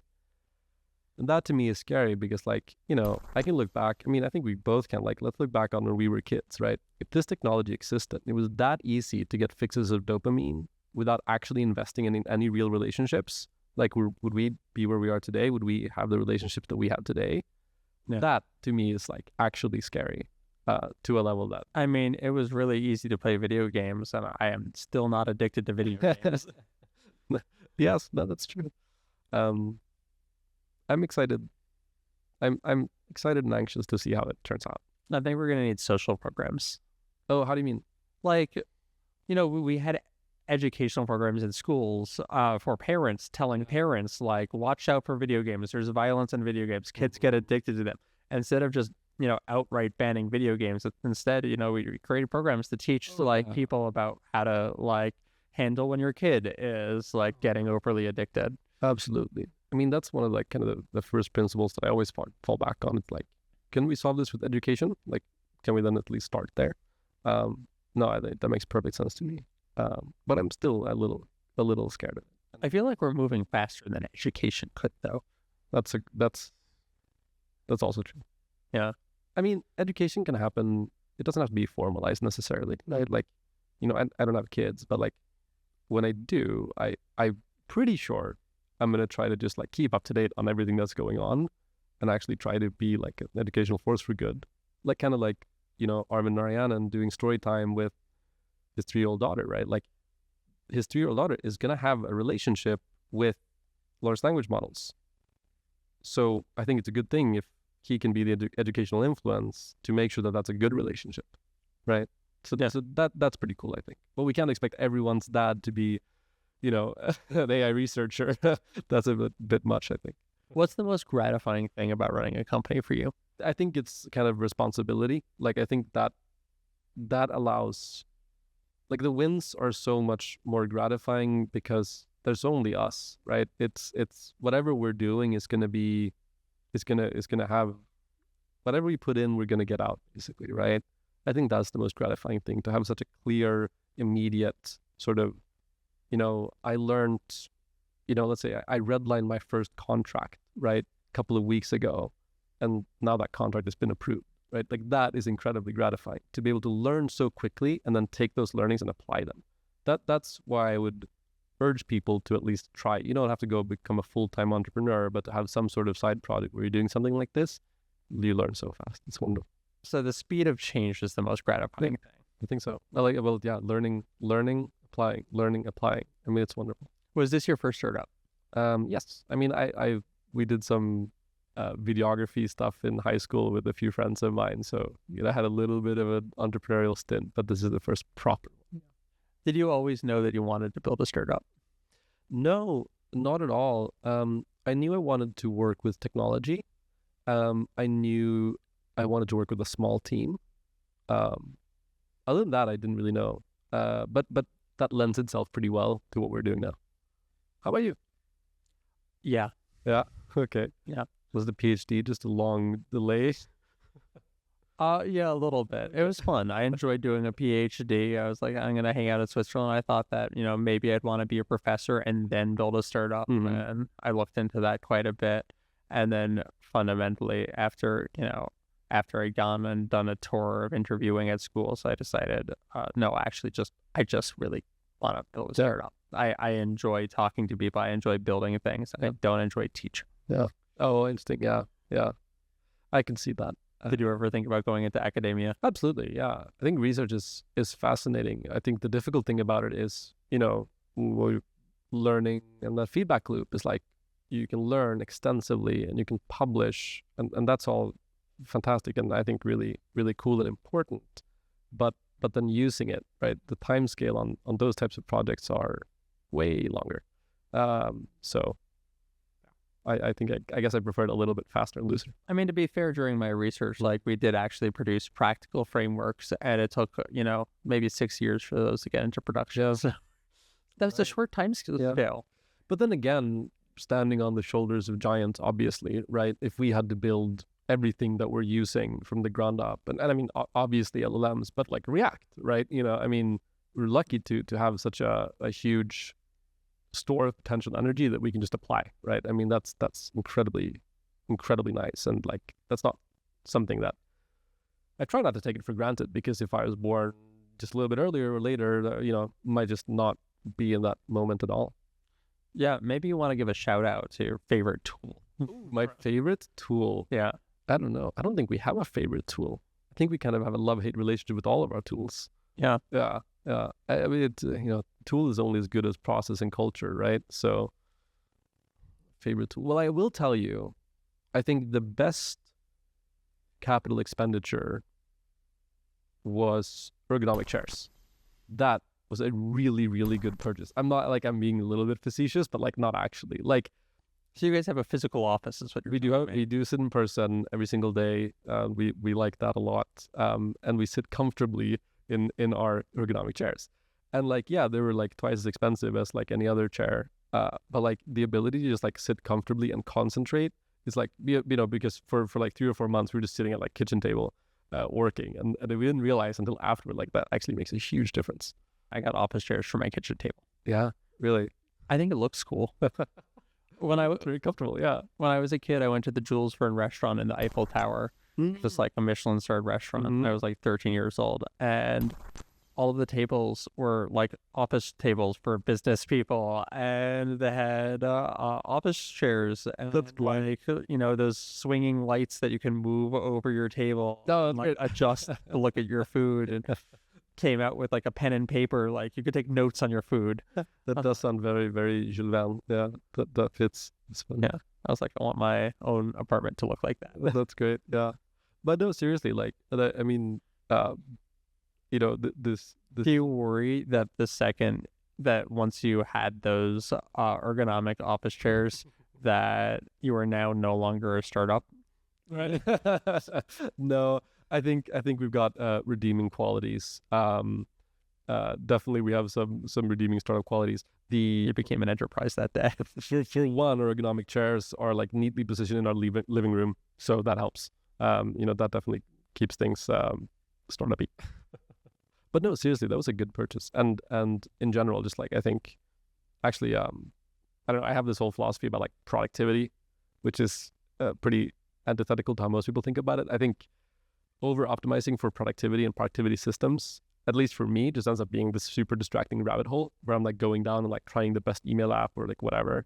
A: And that to me is scary because like, I can look back. I mean, I think we both can. Like, let's look back on when we were kids, right? If this technology existed, it was that easy to get fixes of dopamine without actually investing in any real relationships. Like, would we be where we are today? Would we have the relationships that we have today? Yeah. That to me is like actually scary to a level that.
B: I mean, it was really easy to play video games, and I am still not addicted to video games.
A: Yes, no, that's true. I'm excited. I'm excited and anxious to see how it turns out.
B: I think we're going to need social programs.
A: Oh, how do you mean?
B: Like, we had educational programs in schools for parents, telling parents, like, watch out for video games. There's violence in video games. Kids get addicted to them. Instead of just, outright banning video games, instead, we created programs to teach people about how to like handle when your kid is like getting overly addicted.
A: Absolutely. I mean, that's one of like kind of the first principles that I always fall back on. It's like, can we solve this with education? Like, can we then at least start there? No, I think that makes perfect sense to me. But I'm still a little scared of it.
B: I feel like we're moving faster than education could, though.
A: That's also true.
B: Yeah.
A: I mean, education can happen. It doesn't have to be formalized necessarily, right? Like, I don't have kids, but like when I do, I'm pretty sure I'm going to try to just like keep up to date on everything that's going on and actually try to be like an educational force for good. Like kind of like, Armin Narayanan doing story time with his 3-year-old daughter, right? Like his 3-year-old daughter is going to have a relationship with large language models. So I think it's a good thing if he can be the educational influence to make sure that that's a good relationship, right? So that's pretty cool, I think. But we can't expect everyone's dad to be, an AI researcher. That's a bit much, I think.
B: What's the most gratifying thing about running a company for you?
A: I think it's kind of responsibility. Like I think that allows, like the wins are so much more gratifying because there's only us, right? It's whatever we're doing is going to be, is going to have, whatever we put in, we're going to get out, basically, right? I think that's the most gratifying thing, to have such a clear, immediate sort of, I learned, let's say I redlined my first contract, right, a couple of weeks ago, and now that contract has been approved, right? Like that is incredibly gratifying, to be able to learn so quickly and then take those learnings and apply them. That's why I would urge people to at least try. You don't have to go become a full-time entrepreneur, but to have some sort of side project where you're doing something like this, you learn so fast. It's wonderful.
B: So the speed of change is the most gratifying thing.
A: I think so. Learning, applying, learning, applying. I mean, it's wonderful.
B: Was this your first startup?
A: Yes. I mean, we did some videography stuff in high school with a few friends of mine. So, I had a little bit of an entrepreneurial stint, but this is the first proper one.
B: Did you always know that you wanted to build a startup?
A: No, not at all. I knew I wanted to work with technology. I knew I wanted to work with a small team. Other than that, I didn't really know. But that lends itself pretty well to what we're doing now. How about you?
B: Yeah.
A: Yeah. Okay.
B: Yeah.
A: Was the PhD just a long delay?
B: Yeah, a little bit. It was fun. I enjoyed doing a PhD. I was like, I'm going to hang out in Switzerland. I thought that, maybe I'd want to be a professor and then build a startup.
A: Mm-hmm.
B: And I looked into that quite a bit. And then fundamentally after I'd gone and done a tour of interviewing at schools, I decided, no, actually I just really want to build a startup. I enjoy talking to people. I enjoy building things. I don't enjoy teaching.
A: Yeah. Oh, interesting. Yeah. Yeah. I can see that.
B: Did you ever think about going into academia?
A: Absolutely. Yeah. I think research is fascinating. I think the difficult thing about it is, we're learning, and the feedback loop is like, you can learn extensively and you can publish, and that's all fantastic, and I think really, really cool and important. But then using it, right? The time scale on those types of projects are way longer. So I think I guess I preferred a little bit faster and looser.
B: I mean, to be fair, during my research, like we did actually produce practical frameworks, and it took maybe 6 years for those to get into production.
A: Yeah.
B: So that was a short time scale.
A: Yeah. But then again, standing on the shoulders of giants, obviously, right? If we had to build everything that we're using from the ground up, and I mean, obviously LLMs, but like React, right? I mean, we're lucky to have such a huge store of potential energy that we can just apply, right? I mean, that's incredibly, incredibly nice. And like, that's not something that I try not to take it for granted, because if I was born just a little bit earlier or later, might just not be in that moment at all.
B: Yeah, maybe you want to give a shout out to your favorite tool.
A: My favorite tool?
B: Yeah.
A: I don't know. I don't think we have a favorite tool. I think we kind of have a love-hate relationship with all of our tools.
B: Yeah.
A: Yeah. Yeah. I mean, tool is only as good as process and culture, right? So, favorite tool. Well, I will tell you, I think the best capital expenditure was ergonomic chairs. That was a really, really good purchase. I'm not like, I'm being a little bit facetious, but like not actually. Like,
B: so you guys have a physical office, is what you're
A: we do sit in person every single day. We like that a lot. And we sit comfortably in our ergonomic chairs. And like, yeah, they were like twice as expensive as like any other chair. But like the ability to just like sit comfortably and concentrate is like, because for like 3 or 4 months, we were just sitting at like kitchen table working. And we didn't realize until afterward, like that actually makes a huge difference.
B: I got office chairs for my kitchen table.
A: Yeah, really.
B: I think it looks cool. When I was
A: Very comfortable, yeah.
B: when I was a kid, I went to the Jules Verne restaurant in the Eiffel Tower, just like a Michelin-starred restaurant. I was like 13 years old, and all of the tables were like office tables for business people, and they had office chairs and like those swinging lights that you can move over your table.
A: No,
B: and, like adjust to look at your food, and came out with like a pen and paper, like you could take notes on your food.
A: That does sound very, very Jules Verne. Yeah, that fits. It's fun.
B: Yeah, I was like, I want my own apartment to look like that.
A: That's great. Yeah, but no, seriously, like I mean, this.
B: Do you worry that the second that once you had those ergonomic office chairs, that you are now no longer a startup?
A: Right. No, I think we've got redeeming qualities. Definitely we have some redeeming startup qualities.
B: You became an enterprise that day.
A: For one, our ergonomic chairs are like neatly positioned in our living room, so that helps. That definitely keeps things startup-y. But no, seriously, that was a good purchase. And in general, just like I think, actually, I don't know, I have this whole philosophy about like productivity, which is pretty antithetical to how most people think about it. I think over optimizing for productivity and productivity systems, at least for me, just ends up being this super distracting rabbit hole where I'm like going down and like trying the best email app or like whatever.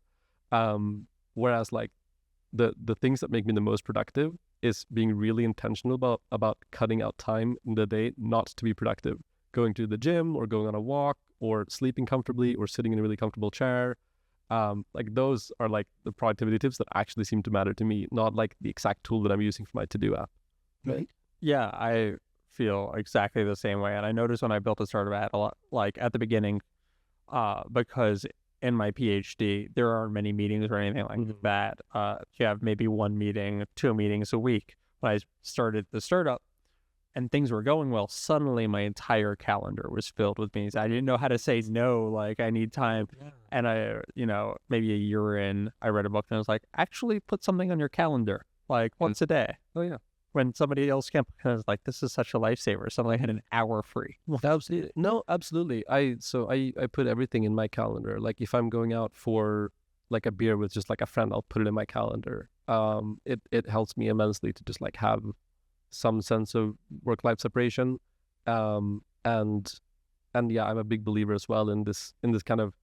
A: Whereas like the things that make me the most productive is being really intentional about cutting out time in the day not to be productive. Going to the gym or going on a walk or sleeping comfortably or sitting in a really comfortable chair. Like those are like the productivity tips that actually seem to matter to me, not like the exact tool that I'm using for my to-do app. Right?
B: Yeah, I feel exactly the same way. And I noticed when I built a startup app a lot, like at the beginning, because in my PhD, there aren't many meetings or anything like that. You have maybe 1 meeting, 2 meetings a week. When I started the startup and things were going well, suddenly my entire calendar was filled with meetings. I didn't know how to say no, like I need time. Yeah. And I, maybe a year in, I read a book and I was like, actually put something on your calendar, like once a day.
A: Oh, yeah.
B: When somebody else can't, I was like, this is such a lifesaver. Suddenly I had an hour free.
A: Absolutely. No, absolutely. I put everything in my calendar. Like if I'm going out for like a beer with just like a friend, I'll put it in my calendar. It helps me immensely to just like have some sense of work-life separation. And yeah, I'm a big believer as well in this kind of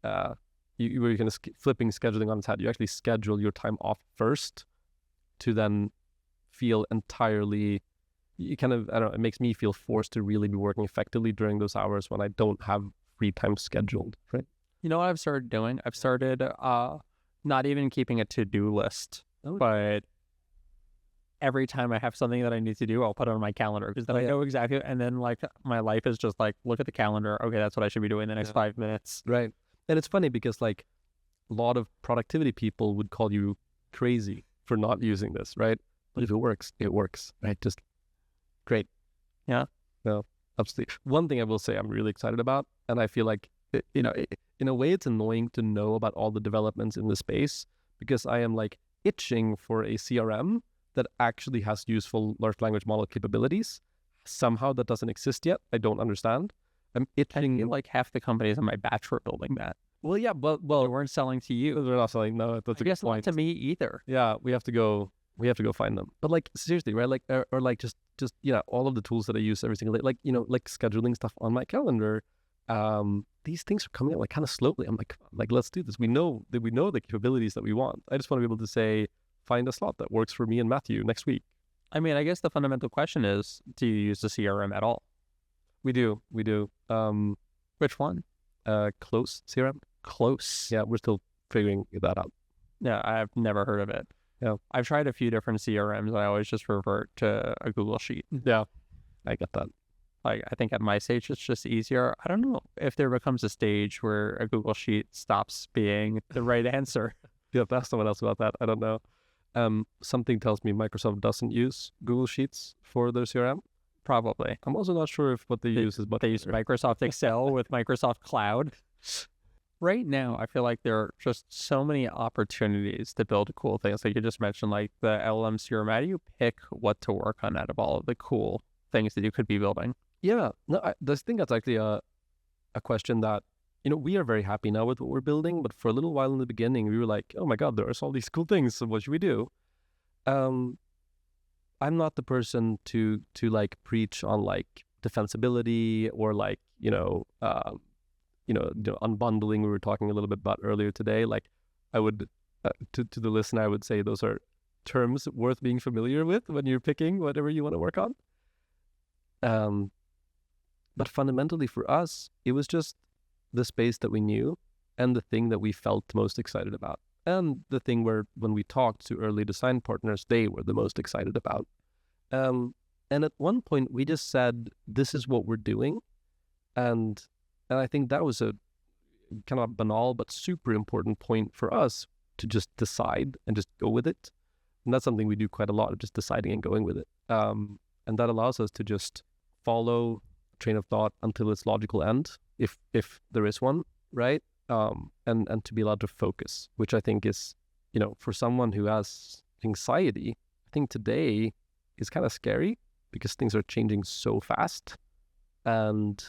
A: where you're kind of flipping scheduling on its head. You actually schedule your time off first to then feel entirely, I don't know, it makes me feel forced to really be working effectively during those hours when I don't have free time scheduled, right?
B: You know what I've started doing? I've started not even keeping a to-do list, but every time I have something that I need to do, I'll put it on my calendar because then I know exactly. And then like my life is just like, look at the calendar. Okay, that's what I should be doing in the next 5 minutes.
A: Right. And it's funny because like a lot of productivity people would call you crazy for not using this, right? But if it works, right? Just great.
B: Yeah.
A: No, absolutely. One thing I will say I'm really excited about, and I feel like, in a way it's annoying to know about all the developments in the space because I am like itching for a CRM that actually has useful large language model capabilities. Somehow that doesn't exist yet. I don't understand. I'm itching.
B: I feel like half the companies in my batch were building that.
A: Well, yeah, but
B: they weren't selling to you.
A: They're not selling. No, that's a good point.
B: Not to me either.
A: Yeah, we have to go find them. But like seriously, right? Like or like just all of the tools that I use every single day, like like scheduling stuff on my calendar. These things are coming out like kind of slowly. I'm like let's do this. We know the capabilities that we want. I just want to be able to say, find a slot that works for me and Matthew next week.
B: I mean, I guess the fundamental question is, do you use the CRM at all?
A: We do.
B: Which one?
A: Close CRM.
B: Close.
A: Yeah, we're still figuring that out.
B: Yeah, I've never heard of it.
A: Yeah,
B: I've tried a few different CRMs. I always just revert to a Google Sheet.
A: Yeah, I get that.
B: Like, I think at my stage, it's just easier. I don't know if there becomes a stage where a Google Sheet stops being the right answer.
A: Yeah, ask someone else about that. I don't know. Something tells me Microsoft doesn't use Google Sheets for their CRM.
B: Probably.
A: I'm also not sure if what they use is much
B: they use Microsoft Excel with Microsoft Cloud. Right now, I feel like there are just so many opportunities to build cool things. Like you just mentioned, like the LLM CRM. How do you pick what to work on out of all of the cool things that you could be building?
A: Yeah, no, I think that's actually a question that, I don't know, I feel like every company we are very happy now with what we're building, but for a little while in the beginning, we were like, oh my God, there are all these cool things. So what should we do? I'm not the person to like preach on like defensibility or like, unbundling we were talking a little bit about earlier today. Like I would, to the listener, I would say those are terms worth being familiar with when you're picking whatever you want to work on. But fundamentally for us, it was just the space that we knew and the thing that we felt most excited about. And the thing where when we talked to early design partners, they were the most excited about. And at one point we just said, this is what we're doing. And I think that was a kind of banal but super important point for us to just decide and just go with it. And that's something we do quite a lot, of just deciding and going with it. And that allows us to just follow a train of thought until its logical end, if there is one, right? And to be allowed to focus, which I think is, for someone who has anxiety, I think today is kind of scary because things are changing so fast. And,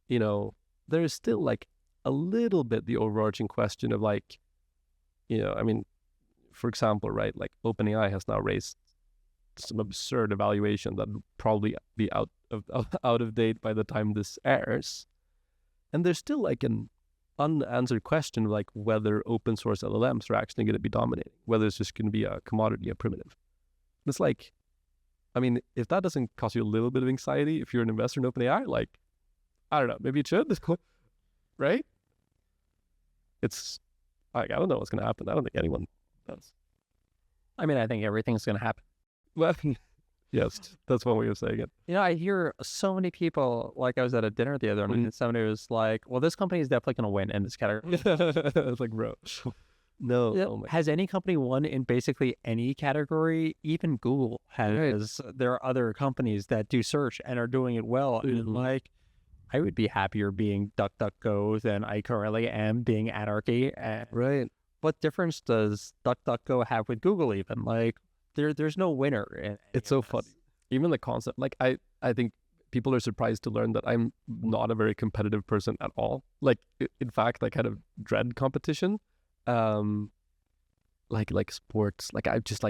A: there is still like a little bit the overarching question of like, for example, right, like OpenAI has now raised some absurd evaluation that will probably be out of date by the time this airs. And there's still like an unanswered question of like whether open source LLMs are actually going to be dominating, whether it's just going to be a commodity, a primitive. And it's like, if that doesn't cause you a little bit of anxiety, if you're an investor in OpenAI, like, I don't know, maybe it should, right? It's like, I don't know what's going to happen. I don't think anyone does.
B: I think everything's going to happen.
A: Well, yes, that's one way of saying it.
B: I hear so many people, like I was at a dinner the other night and somebody was like, well, this company is definitely going to win in this category.
A: It's like, bro, no.
B: Yeah. Oh has any company won in basically any category? Even Google has. Right. There are other companies that do search and are doing it well. Mm-hmm. And like, I would be happier being DuckDuckGo than I currently am being Anarchy. And
A: right.
B: What difference does DuckDuckGo have with Google even? Like, there's no winner.
A: It's so funny. Even the concept, like I think people are surprised to learn that I'm not a very competitive person at all. Like, in fact, I kind of dread competition. Like sports, like I've just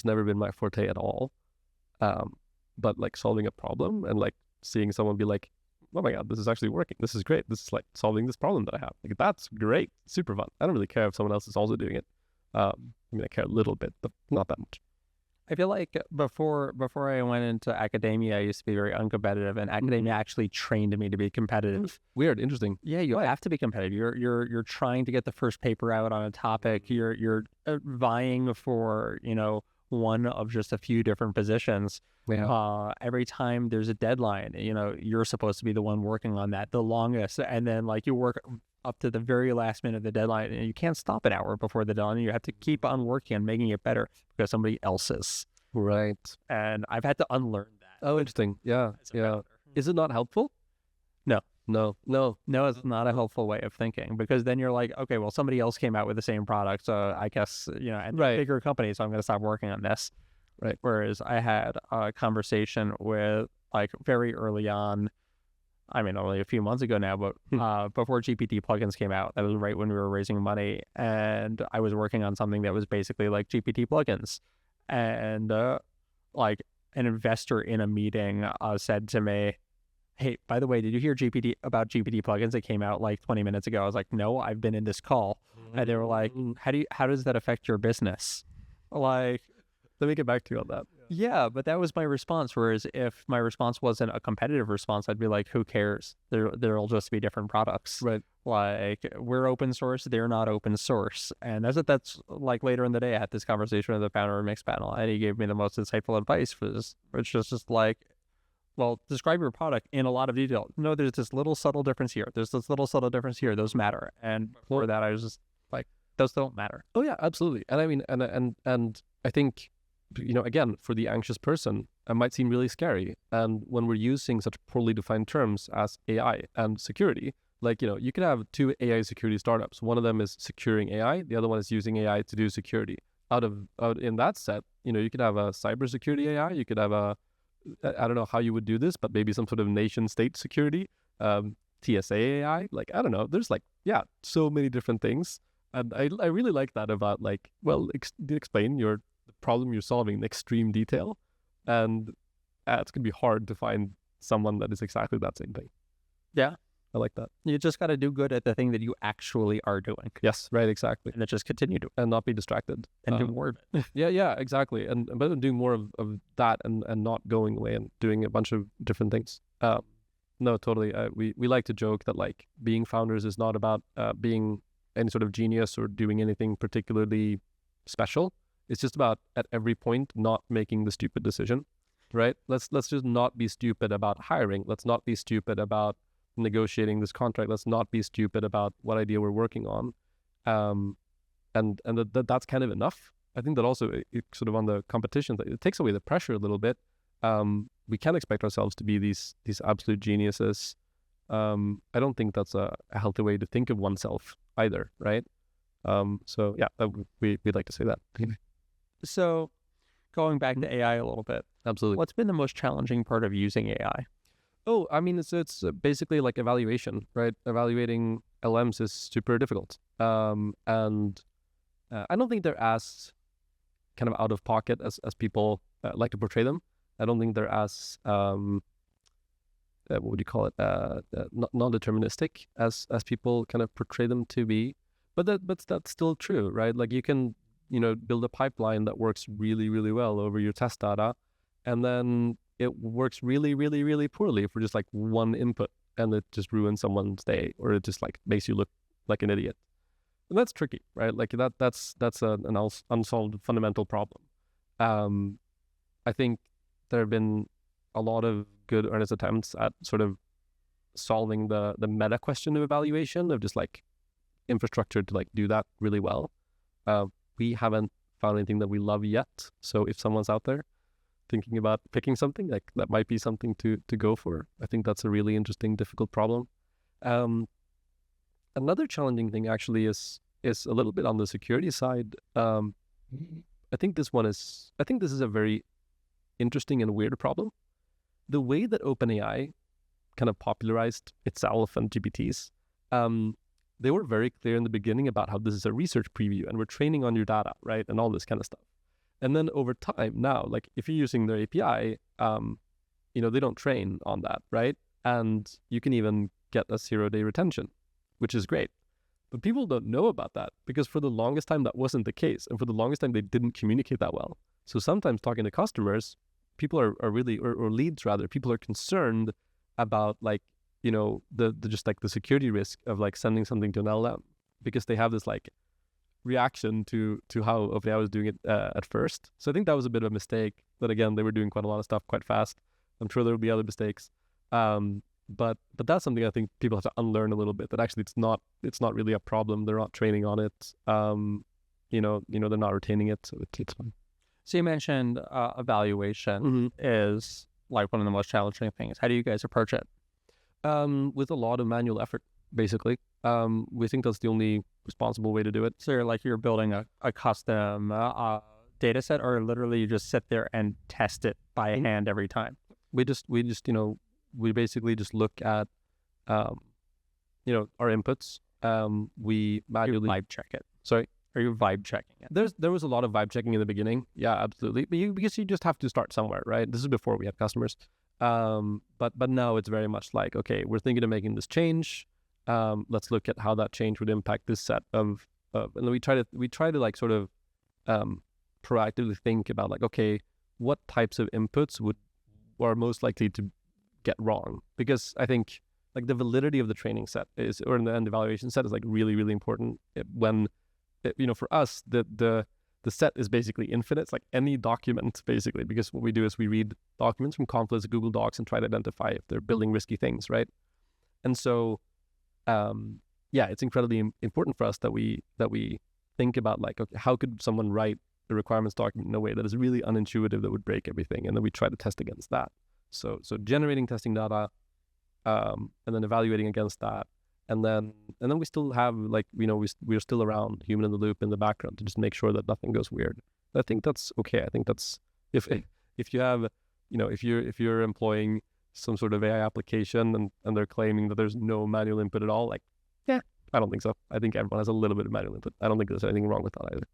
A: never been my forte at all. But like solving a problem and like seeing someone be like, oh my God, this is actually working. This is great. This is like solving this problem that I have. Like, that's great. Super fun. I don't really care if someone else is also doing it. I care a little bit, but not that much.
B: I feel like before I went into academia, I used to be very uncompetitive, and academia actually trained me to be competitive.
A: Weird, interesting.
B: Yeah, you have to be competitive. You're trying to get the first paper out on a topic. You're vying for one of just a few different positions. Yeah. Every time there's a deadline, you're supposed to be the one working on that the longest, and then like you work up to the very last minute of the deadline, and you can't stop an hour before the deadline. You have to keep on working and making it better because somebody else is.
A: Right.
B: And I've had to unlearn that.
A: Oh, interesting. Yeah. Yeah. Is it not helpful?
B: No.
A: It's
B: not a helpful way of thinking, because then you're like, okay, well, somebody else came out with the same product, so I guess, and right. Bigger company, so I'm going to stop working on this.
A: Right.
B: Whereas I had a conversation with, like, very early on, only a few months ago now, but before GPT plugins came out, that was right when we were raising money, and I was working on something that was basically like GPT plugins. And like an investor in a meeting said to me, hey, by the way, did you hear about GPT plugins that came out like 20 minutes ago? I was like, no, I've been in this call. And they were like, how does that affect your business? Like,
A: let me get back to you on that.
B: Yeah, but that was my response. Whereas if my response wasn't a competitive response, I'd be like, who cares? There'll just be different products.
A: Right.
B: Like, we're open source, they're not open source. And that's like later in the day, I had this conversation with the founder of Mixpanel, and he gave me the most insightful advice for this, which was just like, well, describe your product in a lot of detail. No, there's this little subtle difference here. There's this little subtle difference here. Those matter. And for that, I was just like, those don't matter.
A: Oh yeah, absolutely. And and I think, again, for the anxious person, it might seem really scary. And when we're using such poorly defined terms as AI and security, like, you could have two AI security startups. One of them is securing AI. The other one is using AI to do security. Out in that set, you could have a cybersecurity AI. You could have I don't know how you would do this, but maybe some sort of nation state security. TSA AI. Like, I don't know. There's like, yeah, so many different things. And I really like that about like, well, explain the problem you're solving in extreme detail. And it's going to be hard to find someone that is exactly that same thing.
B: Yeah.
A: I like that.
B: You just got to do good at the thing that you actually are doing.
A: Yes, right, exactly.
B: And then just continue to.
A: And not be distracted.
B: And do more of it.
A: Yeah, exactly. And but doing more of that and not going away and doing a bunch of different things. No, totally. We like to joke that like being founders is not about being any sort of genius or doing anything particularly special. It's just about at every point not making the stupid decision, right? Let's just not be stupid about hiring. Let's not be stupid about negotiating this contract. Let's not be stupid about what idea we're working on. And that's kind of enough. I think that also it sort of on the competition, it takes away the pressure a little bit. We can't expect ourselves to be these absolute geniuses. I don't think that's a healthy way to think of oneself either, right? So yeah, we'd like to say that.
B: So going back to AI a little bit,
A: Absolutely.
B: what's been the most challenging part of using AI?
A: Oh, I mean, it's basically like evaluation, right? Evaluating LMs is super difficult. And I don't think they're as kind of out of pocket as people like to portray them. I don't think they're as, what would you call it, non-deterministic as people kind of portray them to be. But that's still true, right? Like you can, build a pipeline that works really, really well over your test data, and then it works really, really, really poorly for just like one input, and it just ruins someone's day, or it just like makes you look like an idiot. And that's tricky, right? Like that's an unsolved fundamental problem. I think there have been a lot of good earnest attempts at sort of solving the meta question of evaluation, of just like infrastructure to like do that really well. We haven't found anything that we love yet. So if someone's out there thinking about picking something, like that might be something to go for. I think that's a really interesting, difficult problem. Another challenging thing actually is a little bit on the security side. I think this is a very interesting and weird problem. The way that OpenAI kind of popularized itself and GPTs, they were very clear in the beginning about how this is a research preview and we're training on your data, right? And all this kind of stuff. And then over time now, like if you're using their API, they don't train on that, right? And you can even get a 0-day retention, which is great. But people don't know about that because for the longest time, that wasn't the case. And for the longest time, they didn't communicate that well. So sometimes talking to customers, people are really, or leads rather, people are concerned about like, the just like the security risk of like sending something to an LLM, because they have this like reaction to how OpenAI was doing it at first. So I think that was a bit of a mistake. But again, they were doing quite a lot of stuff quite fast. I'm sure there will be other mistakes. But that's something I think people have to unlearn a little bit, that actually it's not really a problem. They're not training on it. They're not retaining it. So it's fine.
B: So you mentioned evaluation is like one of the most challenging things. How do you guys approach it?
A: With a lot of manual effort, basically. We think that's the only responsible way to do it.
B: So you're building a custom data set, or literally you just sit there and test it by hand every time?
A: We basically just look at, our inputs. We manually
B: vibe check it.
A: Sorry?
B: Are you vibe checking it?
A: There was a lot of vibe checking in the beginning. Yeah, absolutely. But because you just have to start somewhere, right? This is before we had customers. But now it's very much like, okay, we're thinking of making this change. Let's look at how that change would impact this set of and we try to like sort of proactively think about like, okay, what types of inputs are most likely to get wrong? Because I think like the validity of the training set or the evaluation set is like really, really important. For us, the set is basically infinite. It's like any document, basically, because what we do is we read documents from Confluence, Google Docs, and try to identify if they're building risky things, right? And so, it's incredibly important for us that we think about like, okay, how could someone write the requirements document in a way that is really unintuitive, that would break everything, and then we try to test against that. So generating testing data, and then evaluating against that. And then we still have like, we're still around, human in the loop in the background, to just make sure that nothing goes weird. I think that's okay. I think that's if you have, if you're employing some sort of AI application and they're claiming that there's no manual input at all. Like, yeah, I don't think so. I think everyone has a little bit of manual input. I don't think there's anything wrong with that either.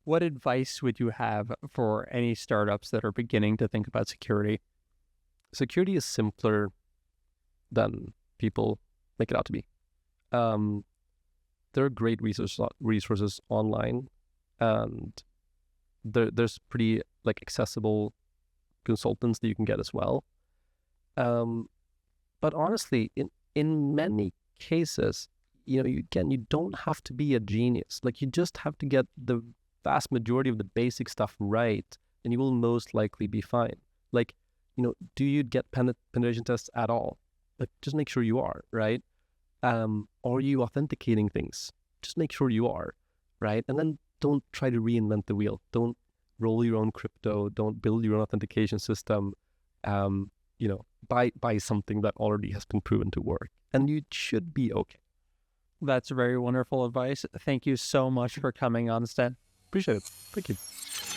B: What advice would you have for any startups that are beginning to think about security?
A: Security is simpler than people make it out to be. There are great resources online, and there's pretty like accessible consultants that you can get as well. But honestly, in many cases, you don't have to be a genius. Like, you just have to get the vast majority of the basic stuff right, and you will most likely be fine. Like, do you get penetration tests at all? Like, just make sure you are, right? Are you authenticating things? Just make sure you are, right? And then don't try to reinvent the wheel. Don't roll your own crypto. Don't build your own authentication system. Buy something that already has been proven to work, and you should be okay.
B: That's very wonderful advice. Thank you so much for coming on, Sten.
A: Appreciate it. Thank you.